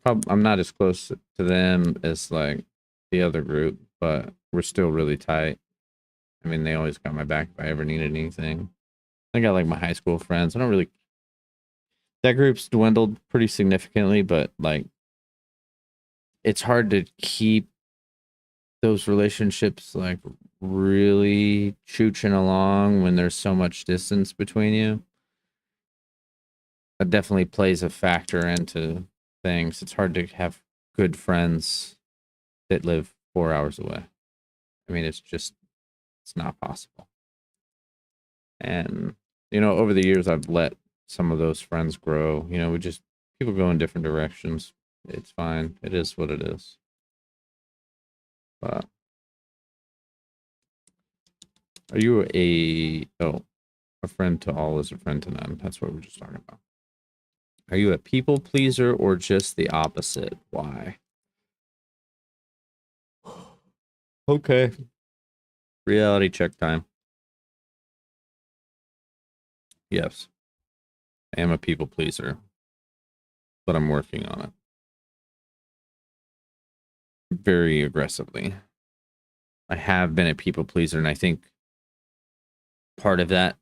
I'm not as close to them as like the other group, but we're still really tight. I mean, they always got my back if I ever needed anything. I got like my high school friends. I don't really. That group's dwindled pretty significantly, but like, it's hard to keep those relationships like really chooching along when there's so much distance between you. That definitely plays a factor into things. It's hard to have good friends that live 4 hours away. I mean, it's not possible. And, you know, over the years, I've let some of those friends grow. You know, people go in different directions. It's fine. It is what it is. But are you a friend to all is a friend to none? That's what we're just talking about. Are you a people pleaser or just the opposite? Why? Okay. Reality check time. Yes, I am a people pleaser, but I'm working on it very aggressively. I have been a people pleaser, and I think part of that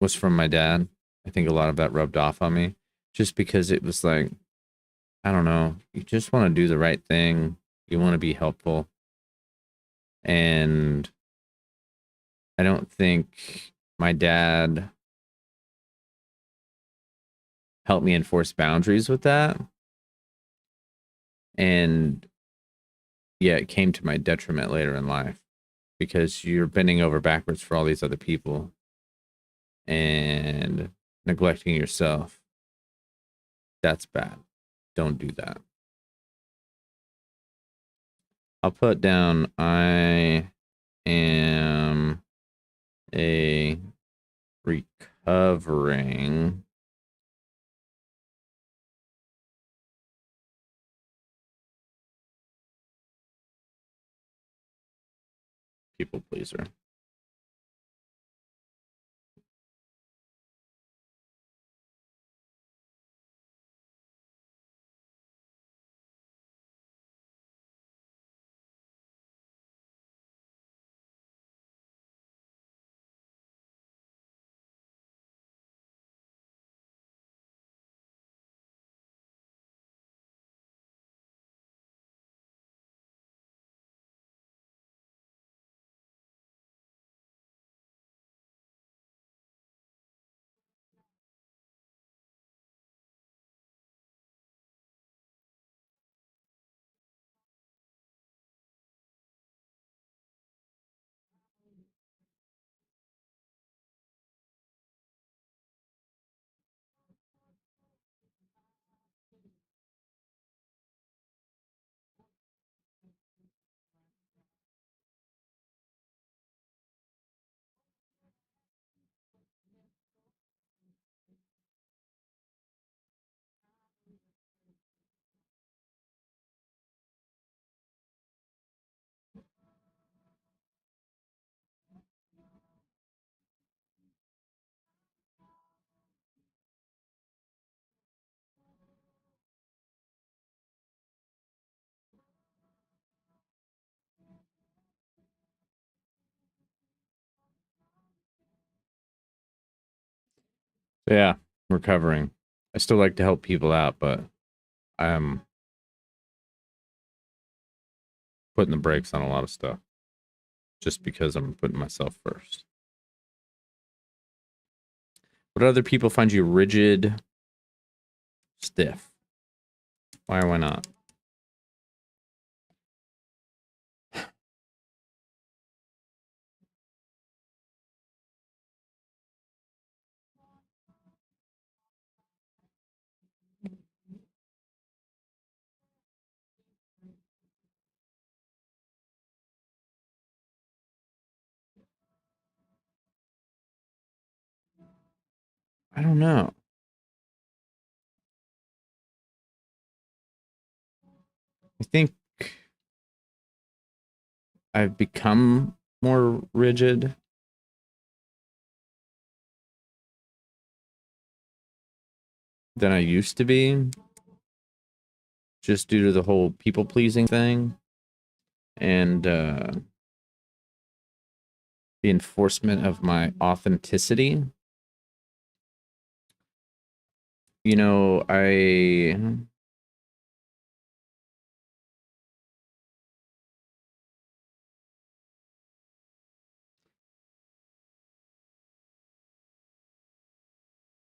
was from my dad. I think a lot of that rubbed off on me just because it was like, I don't know, you just want to do the right thing, you want to be helpful. And I don't think my dad helped me enforce boundaries with that. And yeah, it came to my detriment later in life because you're bending over backwards for all these other people and neglecting yourself. That's bad. Don't do that. I'll put down I am a recovering people pleaser. So yeah, recovering. I still like to help people out, but I'm putting the brakes on a lot of stuff just because I'm putting myself first. Would other people find you rigid, stiff? Why or why not? I don't know. I think I've become more rigid than I used to be, just due to the whole people pleasing thing and the enforcement of my authenticity. You know, I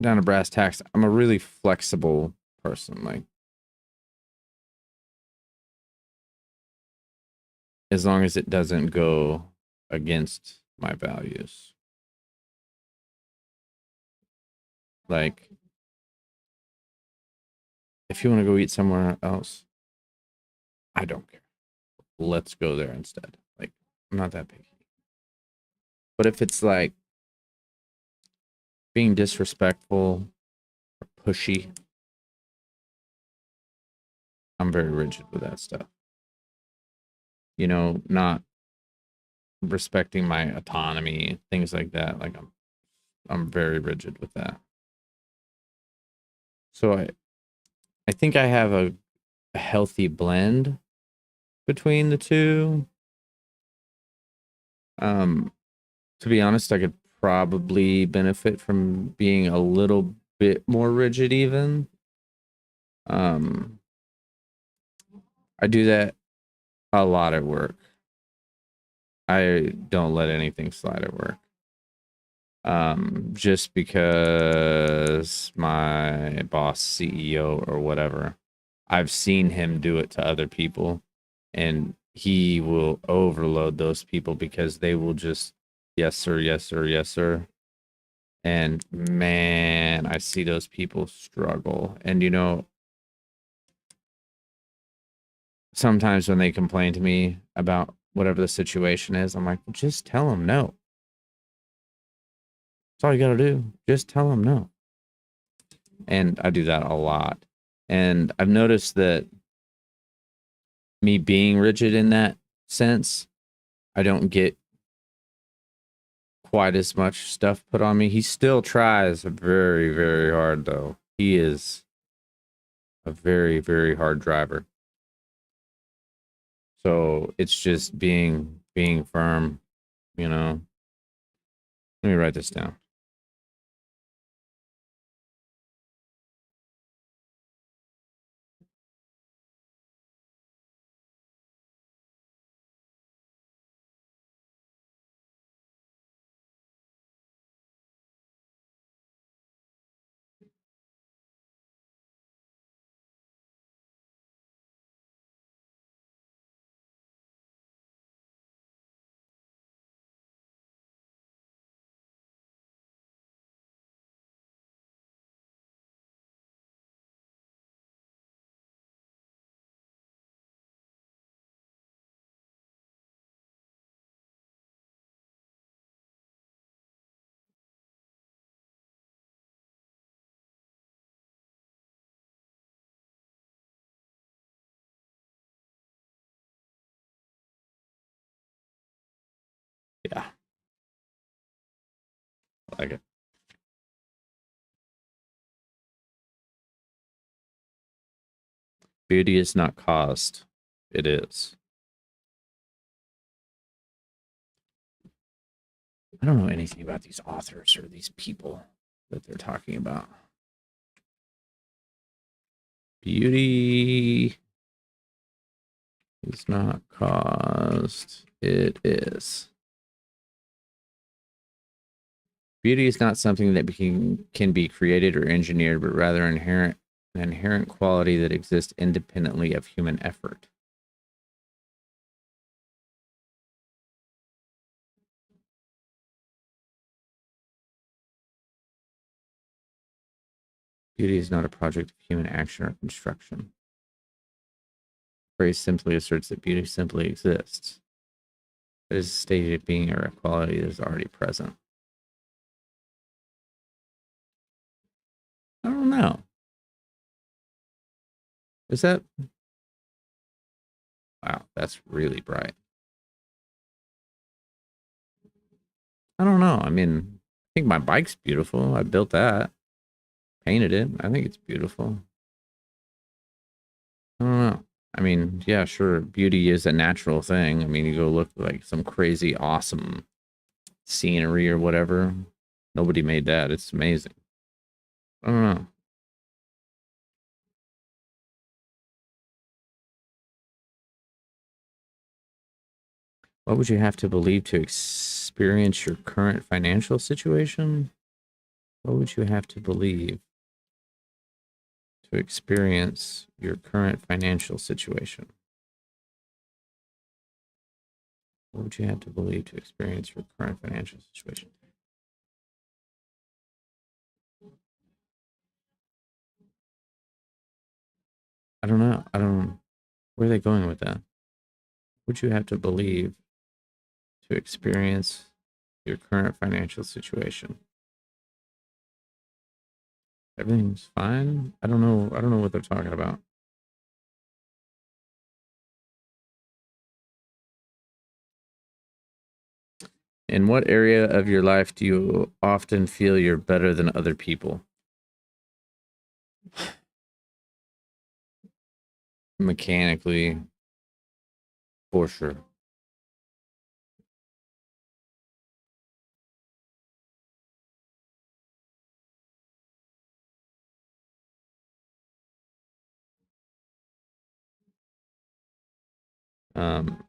down to brass tacks, I'm a really flexible person. Like, as long as it doesn't go against my values. Like, if you want to go eat somewhere else, I don't care. Let's go there instead. Like, I'm not that picky. But if it's like being disrespectful or pushy, I'm very rigid with that stuff. You know, not respecting my autonomy, things like that. Like I'm very rigid with that. So I think I have a healthy blend between the two. Um, to be honest, I could probably benefit from being a little bit more rigid even. Um, I do that a lot at work. I don't let anything slide at work. Just because my boss, CEO, or whatever, I've seen him do it to other people, and he will overload those people because they will just, yes, sir, yes, sir, yes, sir. And man, I see those people struggle. And you know, sometimes when they complain to me about whatever the situation is, I'm like, just tell them no. That's all you got to do. Just tell them no. And I do that a lot. And I've noticed that me being rigid in that sense, I don't get quite as much stuff put on me. He still tries very, very hard, though. He is a very, very hard driver. So it's just being firm, you know. Let me write this down. Yeah, I like it. Beauty is not caused. It is. I don't know anything about these authors or these people that they're talking about. Beauty is not caused. It is. Beauty is not something that can be created or engineered, but rather an inherent quality that exists independently of human effort. Beauty is not a project of human action or construction. The phrase simply asserts that beauty simply exists. It is a state of being or a quality that is already present. I don't know. Is that? Wow, that's really bright. I don't know. I mean, I think my bike's beautiful. I built that, painted it. I think it's beautiful. I don't know. I mean, yeah, sure. Beauty is a natural thing. I mean, you go look like some crazy, awesome scenery or whatever. Nobody made that. It's amazing. I don't know. What would you have to believe to experience your current financial situation? What would you have to believe to experience your current financial situation? What would you have to believe to experience your current financial situation? I don't know. I don't. Where are they going with that? Would you have to believe to experience your current financial situation? Everything's fine. I don't know. I don't know what they're talking about. In what area of your life do you often feel you're better than other people? Mechanically, for sure.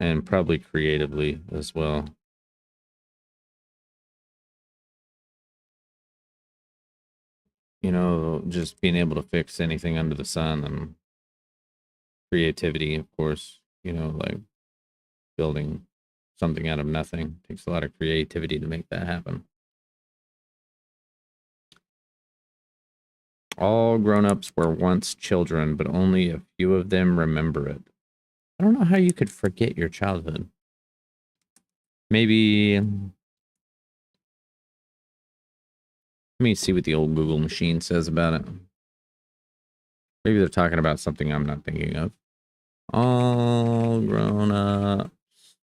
And probably creatively as well. You know, just being able to fix anything under the sun, and creativity, of course, you know, like building something out of nothing takes a lot of creativity to make that happen. All grown-ups were once children, but only a few of them remember it. I don't know how you could forget your childhood. Maybe let me see what the old Google machine says about it. Maybe they're talking about something I'm not thinking of. All grown-ups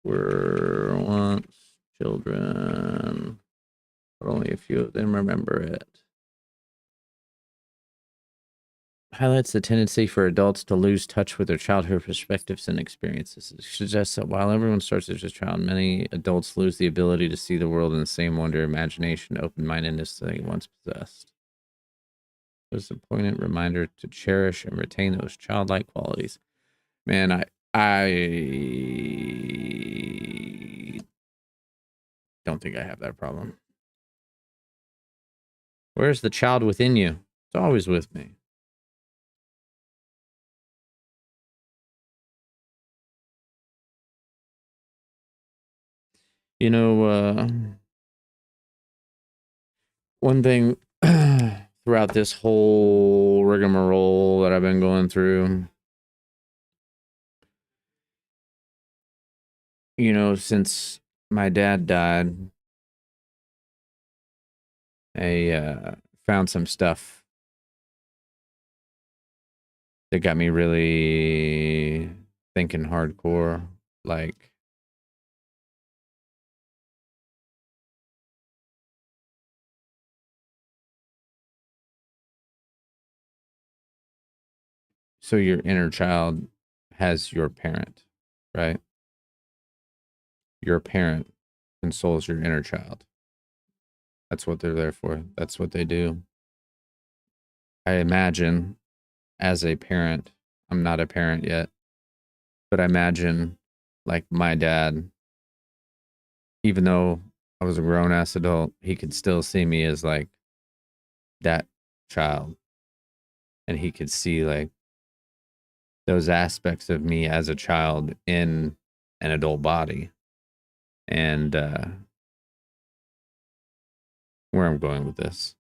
were once children, but only a few of them remember it. Highlights the tendency for adults to lose touch with their childhood perspectives and experiences. It suggests that while everyone starts as a child, many adults lose the ability to see the world in the same wonder, imagination, open-mindedness they once possessed. It was a poignant reminder to cherish and retain those childlike qualities. Man, I don't think I have that problem. Where's the child within you? It's always with me. You know, one thing throughout this whole rigmarole that I've been going through, you know, since my dad died, I found some stuff that got me really thinking hardcore. Like, so your inner child has your parent, right? Your parent consoles your inner child. That's what they're there for. That's what they do. I imagine as a parent, I'm not a parent yet, but I imagine like my dad, even though I was a grown ass adult, he could still see me as like that child. And he could see like those aspects of me as a child in an adult body. And where I'm going with this,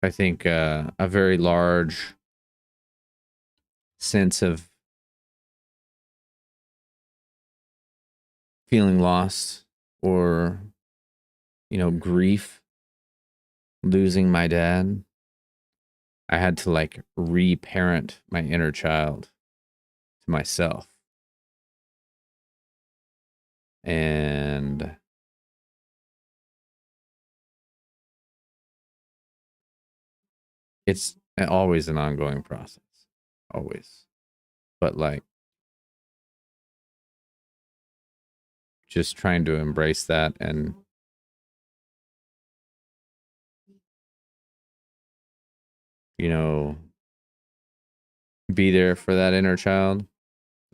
I think a very large sense of feeling lost or, you know, grief, losing my dad. I had to like reparent my inner child to myself. And it's always an ongoing process. Always. But like just trying to embrace that and you know be there for that inner child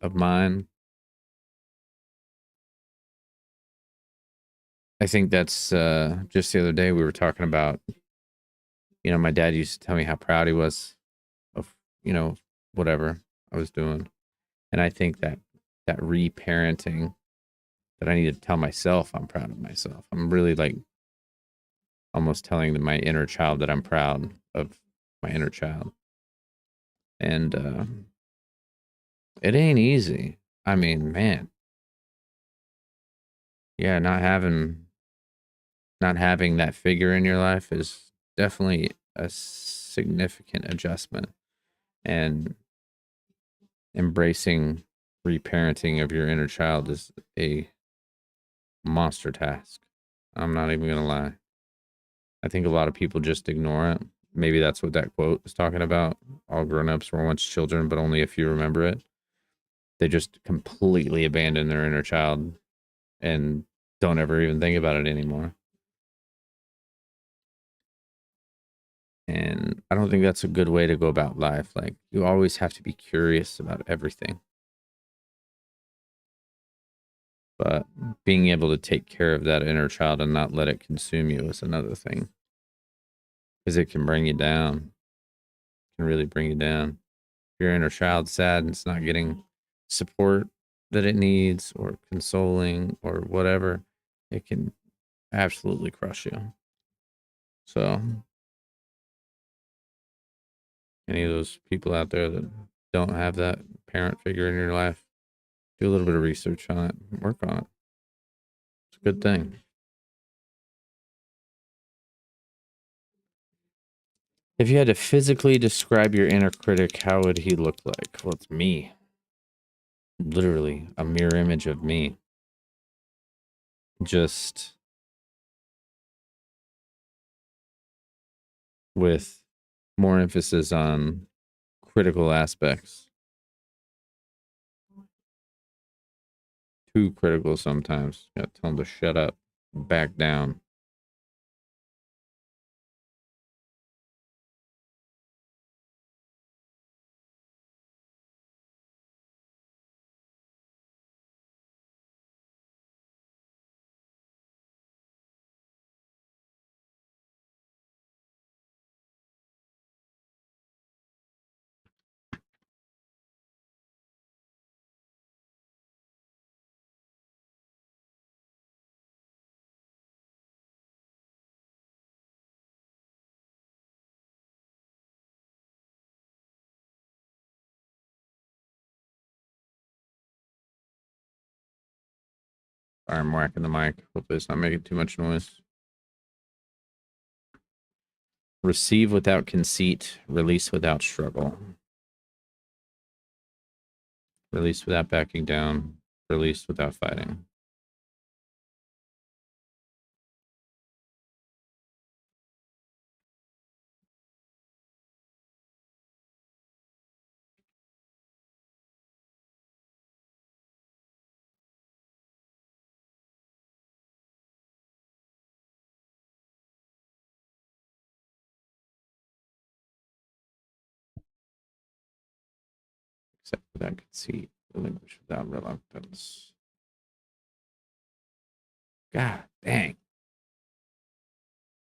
of mine. I think that's just the other day we were talking about, you know, my dad used to tell me how proud he was of, you know, whatever I was doing. And I think that that reparenting that I need to tell myself I'm proud of myself. I'm really like almost telling my inner child that I'm proud of my inner child. And it ain't easy. I mean, man, yeah, not having that figure in your life is definitely a significant adjustment, and embracing reparenting of your inner child is a monster task. I'm not even gonna lie. I think a lot of people just ignore it. Maybe that's what that quote is talking about. All grown-ups were once children, but only a few remember it. They just completely abandon their inner child and don't ever even think about it anymore. And I don't think that's a good way to go about life. Like, you always have to be curious about everything. But being able to take care of that inner child and not let it consume you is another thing. Because it can bring you down. It can really bring you down. If your inner child's sad and it's not getting support that it needs or consoling or whatever, it can absolutely crush you. So, any of those people out there that don't have that parent figure in your life, do a little bit of research on it, work on it. It's a good thing. If you had to physically describe your inner critic, how would he look like? Well, it's me. Literally a mirror image of me. Just with more emphasis on critical aspects. Too critical sometimes. You gotta tell them to shut up, back down. Sorry, I'm whacking the mic. Hopefully it's not making too much noise. Receive without conceit, release without struggle. Release without backing down, release without fighting. Accept without conceit, relinquish without reluctance. God dang.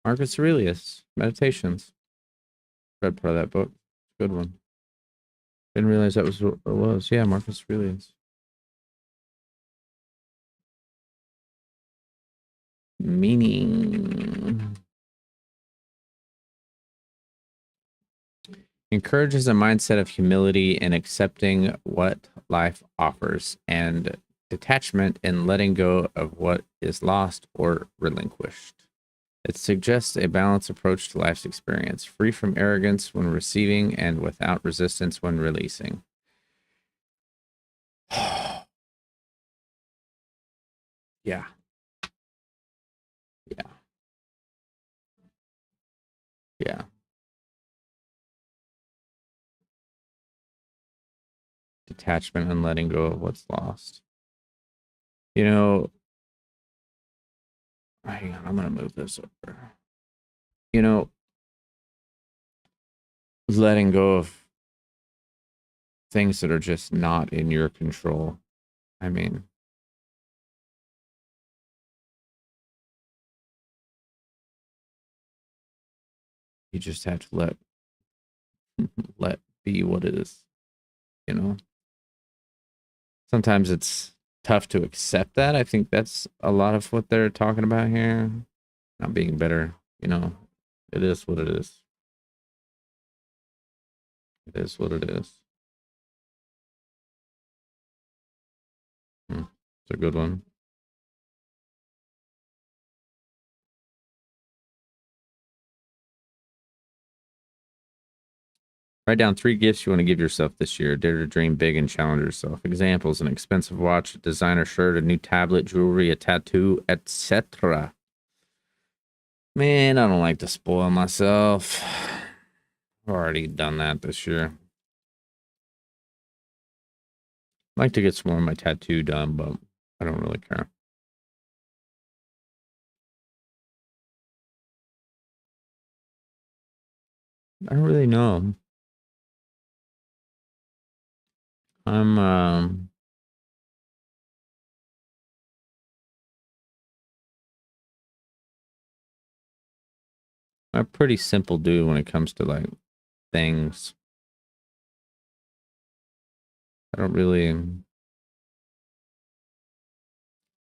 Marcus Aurelius, Meditations. Read part of that book. Good one. Didn't realize that was what it was. Yeah, Marcus Aurelius. Meaning. Encourages a mindset of humility in accepting what life offers and detachment in letting go of what is lost or relinquished. It suggests a balanced approach to life's experience, free from arrogance when receiving and without resistance when releasing. Yeah. Yeah. Yeah. Detachment and letting go of what's lost. You know, hang on, I'm going to move this over. You know, letting go of things that are just not in your control. I mean, you just have to let be what it is, you know. Sometimes it's tough to accept that. I think that's a lot of what they're talking about here. Not being better, you know. It is what it is. It is what it is. It's a good one. Write down 3 gifts you want to give yourself this year. Dare to dream big and challenge yourself. Examples: an expensive watch, a designer shirt, a new tablet, jewelry, a tattoo, etc. Man, I don't like to spoil myself. I've already done that this year. I'd like to get some more of my tattoo done, but I don't really care. I don't really know. I'm a pretty simple dude when it comes to like things. I don't really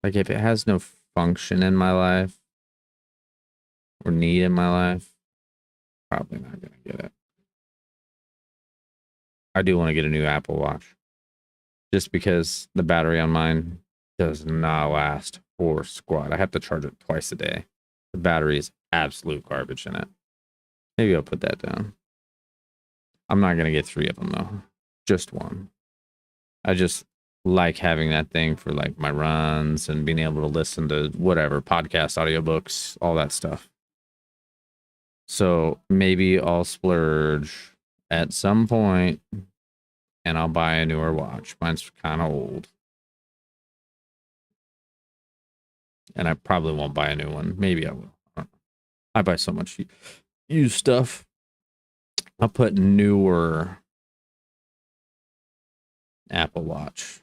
like if it has no function in my life or need in my life, probably not gonna get it. I do want to get a new Apple Watch just because the battery on mine does not last for squat. I have to charge it twice a day. The battery is absolute garbage in it. Maybe I'll put that down. I'm not gonna get 3 of them though. Just one. I just like having that thing for like my runs and being able to listen to whatever podcasts, audiobooks, all that stuff. So maybe I'll splurge at some point and I'll buy a newer watch. Mine's kind of old. And I probably won't buy a new one. Maybe I will. I buy so much used stuff. I'll put newer Apple Watch.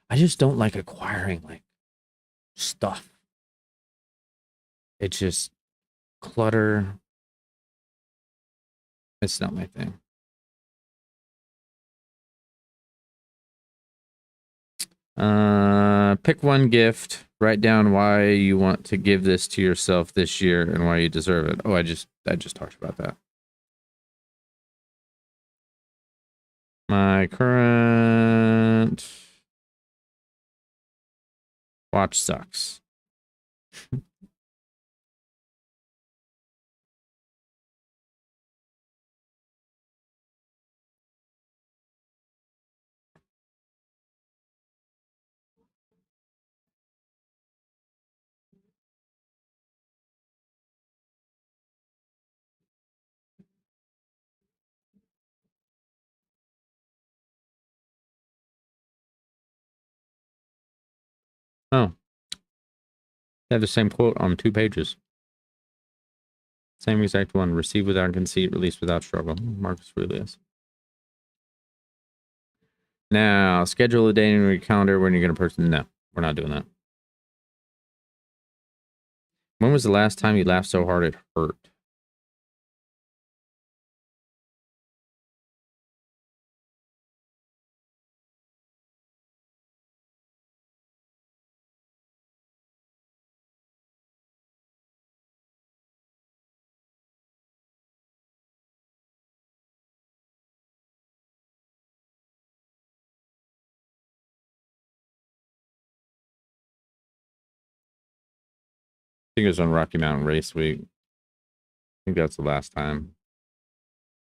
I just don't like acquiring like stuff. It's just clutter. It's not my thing. Pick one gift. Write down why you want to give this to yourself this year and why you deserve it. Oh, I just talked about that. My current watch sucks. Oh, they have the same quote on 2 pages. Same exact one. Receive without conceit, release without struggle. Marcus Aurelius. Now, schedule a day in your calendar when you're going to person. No, we're not doing that. When was the last time you laughed so hard it hurt? I think it was on Rocky Mountain Race Week. I think that's the last time.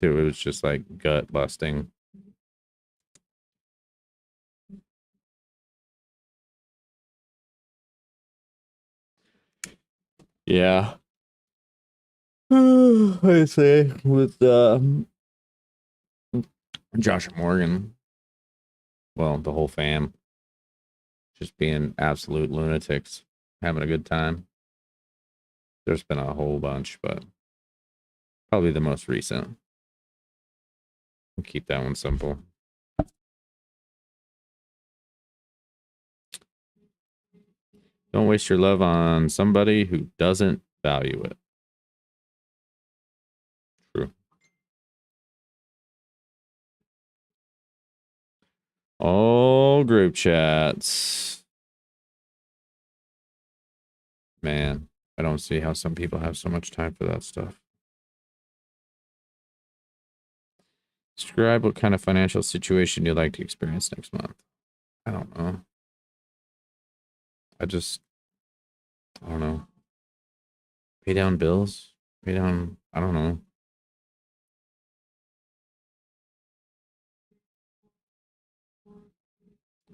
Dude, it was just like gut busting. Yeah. I say with Josh Morgan. Well, the whole fam just being absolute lunatics, having a good time. There's been a whole bunch, but probably the most recent. We'll keep that one simple. Don't waste your love on somebody who doesn't value it. True. All group chats. Man, I don't see how some people have so much time for that stuff. Describe what kind of financial situation you'd like to experience next month. I don't know. I don't know. Pay down bills? Pay down, I don't know.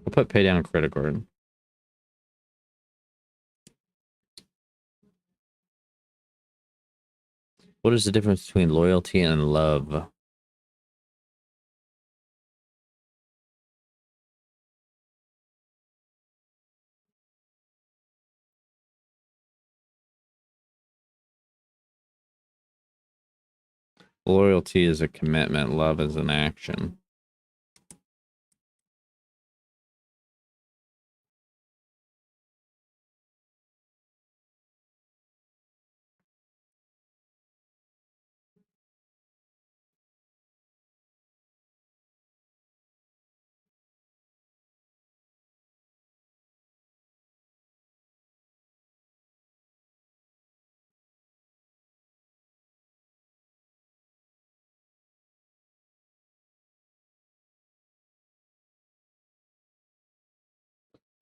I'll put pay down credit card. What is the difference between loyalty and love? Loyalty is a commitment, love is an action.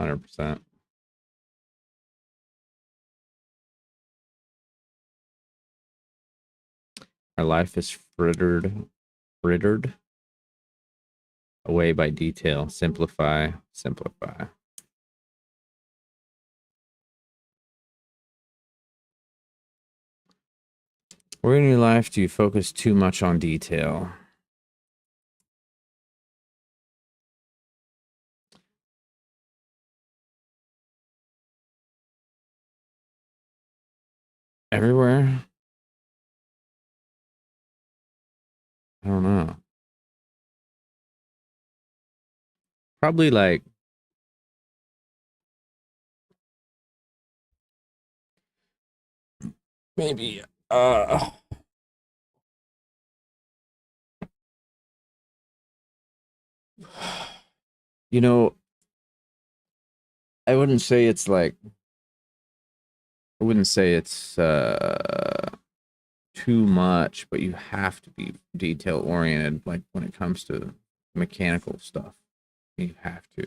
%. Our life is frittered away by detail. Simplify. Where in your life do you focus too much on detail? Everywhere? I don't know. Probably like maybe you know, I wouldn't say it's like I wouldn't say it's too much, but you have to be detail oriented like when it comes to mechanical stuff. You have to.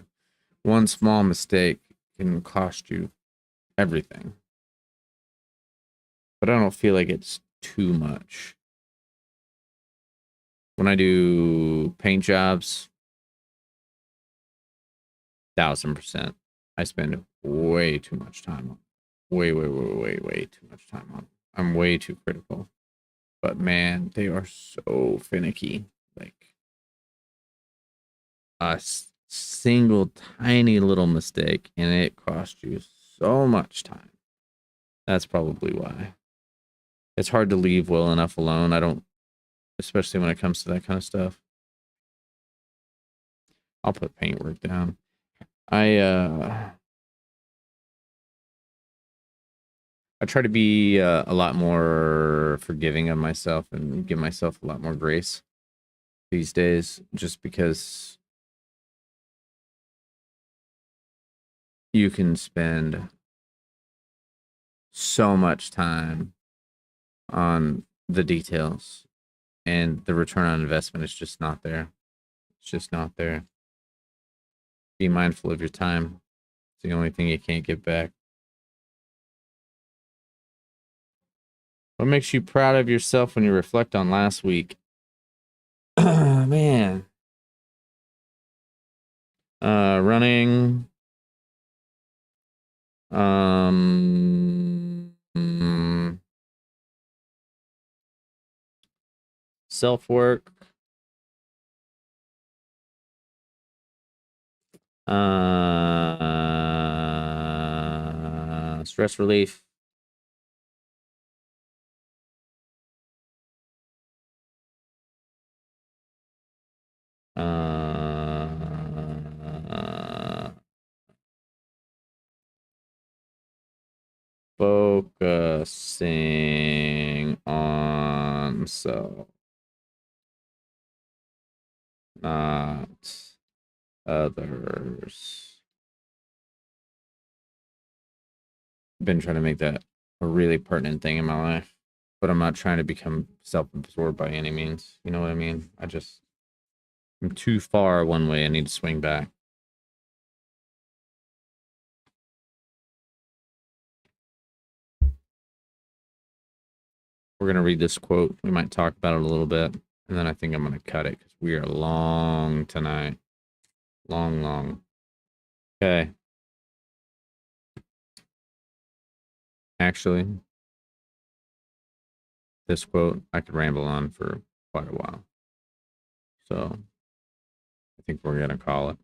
One small mistake can cost you everything. But I don't feel like it's too much. When I do paint jobs, 1000%. I spend way too much time on. Way too much time on. I'm way too critical. But man, they are so finicky. Like a single tiny little mistake and it costs you so much time. That's probably why. It's hard to leave well enough alone. I don't, especially when it comes to that kind of stuff. I'll put paintwork down. I try to be a lot more forgiving of myself and give myself a lot more grace these days, just because you can spend so much time on the details and the return on investment is just not there. It's just not there. Be mindful of your time. It's the only thing you can't get back. What makes you proud of yourself when you reflect on last week? Man. Running. Self-work. Stress relief. Focusing on self, not others. Been trying to make that a really pertinent thing in my life, but I'm not trying to become self-absorbed by any means. You know what I mean? I'm too far one way. I need to swing back. We're gonna read this quote. We might talk about it a little bit, and then I think I'm gonna cut it because we are long tonight. Long. Okay. Actually, this quote I could ramble on for quite a while. So I think we're gonna call it.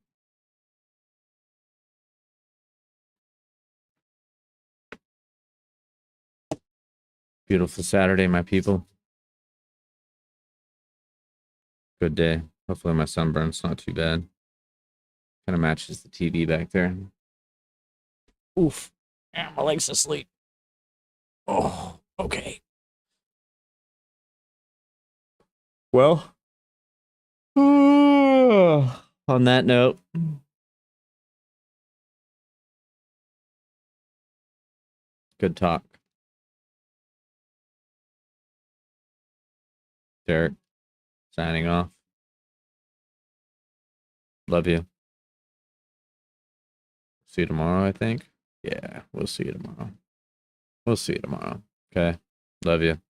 Beautiful Saturday, my people. Good day. Hopefully my sunburn's not too bad. Kind of matches the TV back there. Oof. Yeah, my leg's asleep. Oh, okay. Well, on that note, good talk. Derek, signing off. Love you. See you tomorrow, I think. Yeah, we'll see you tomorrow. Okay. Love you.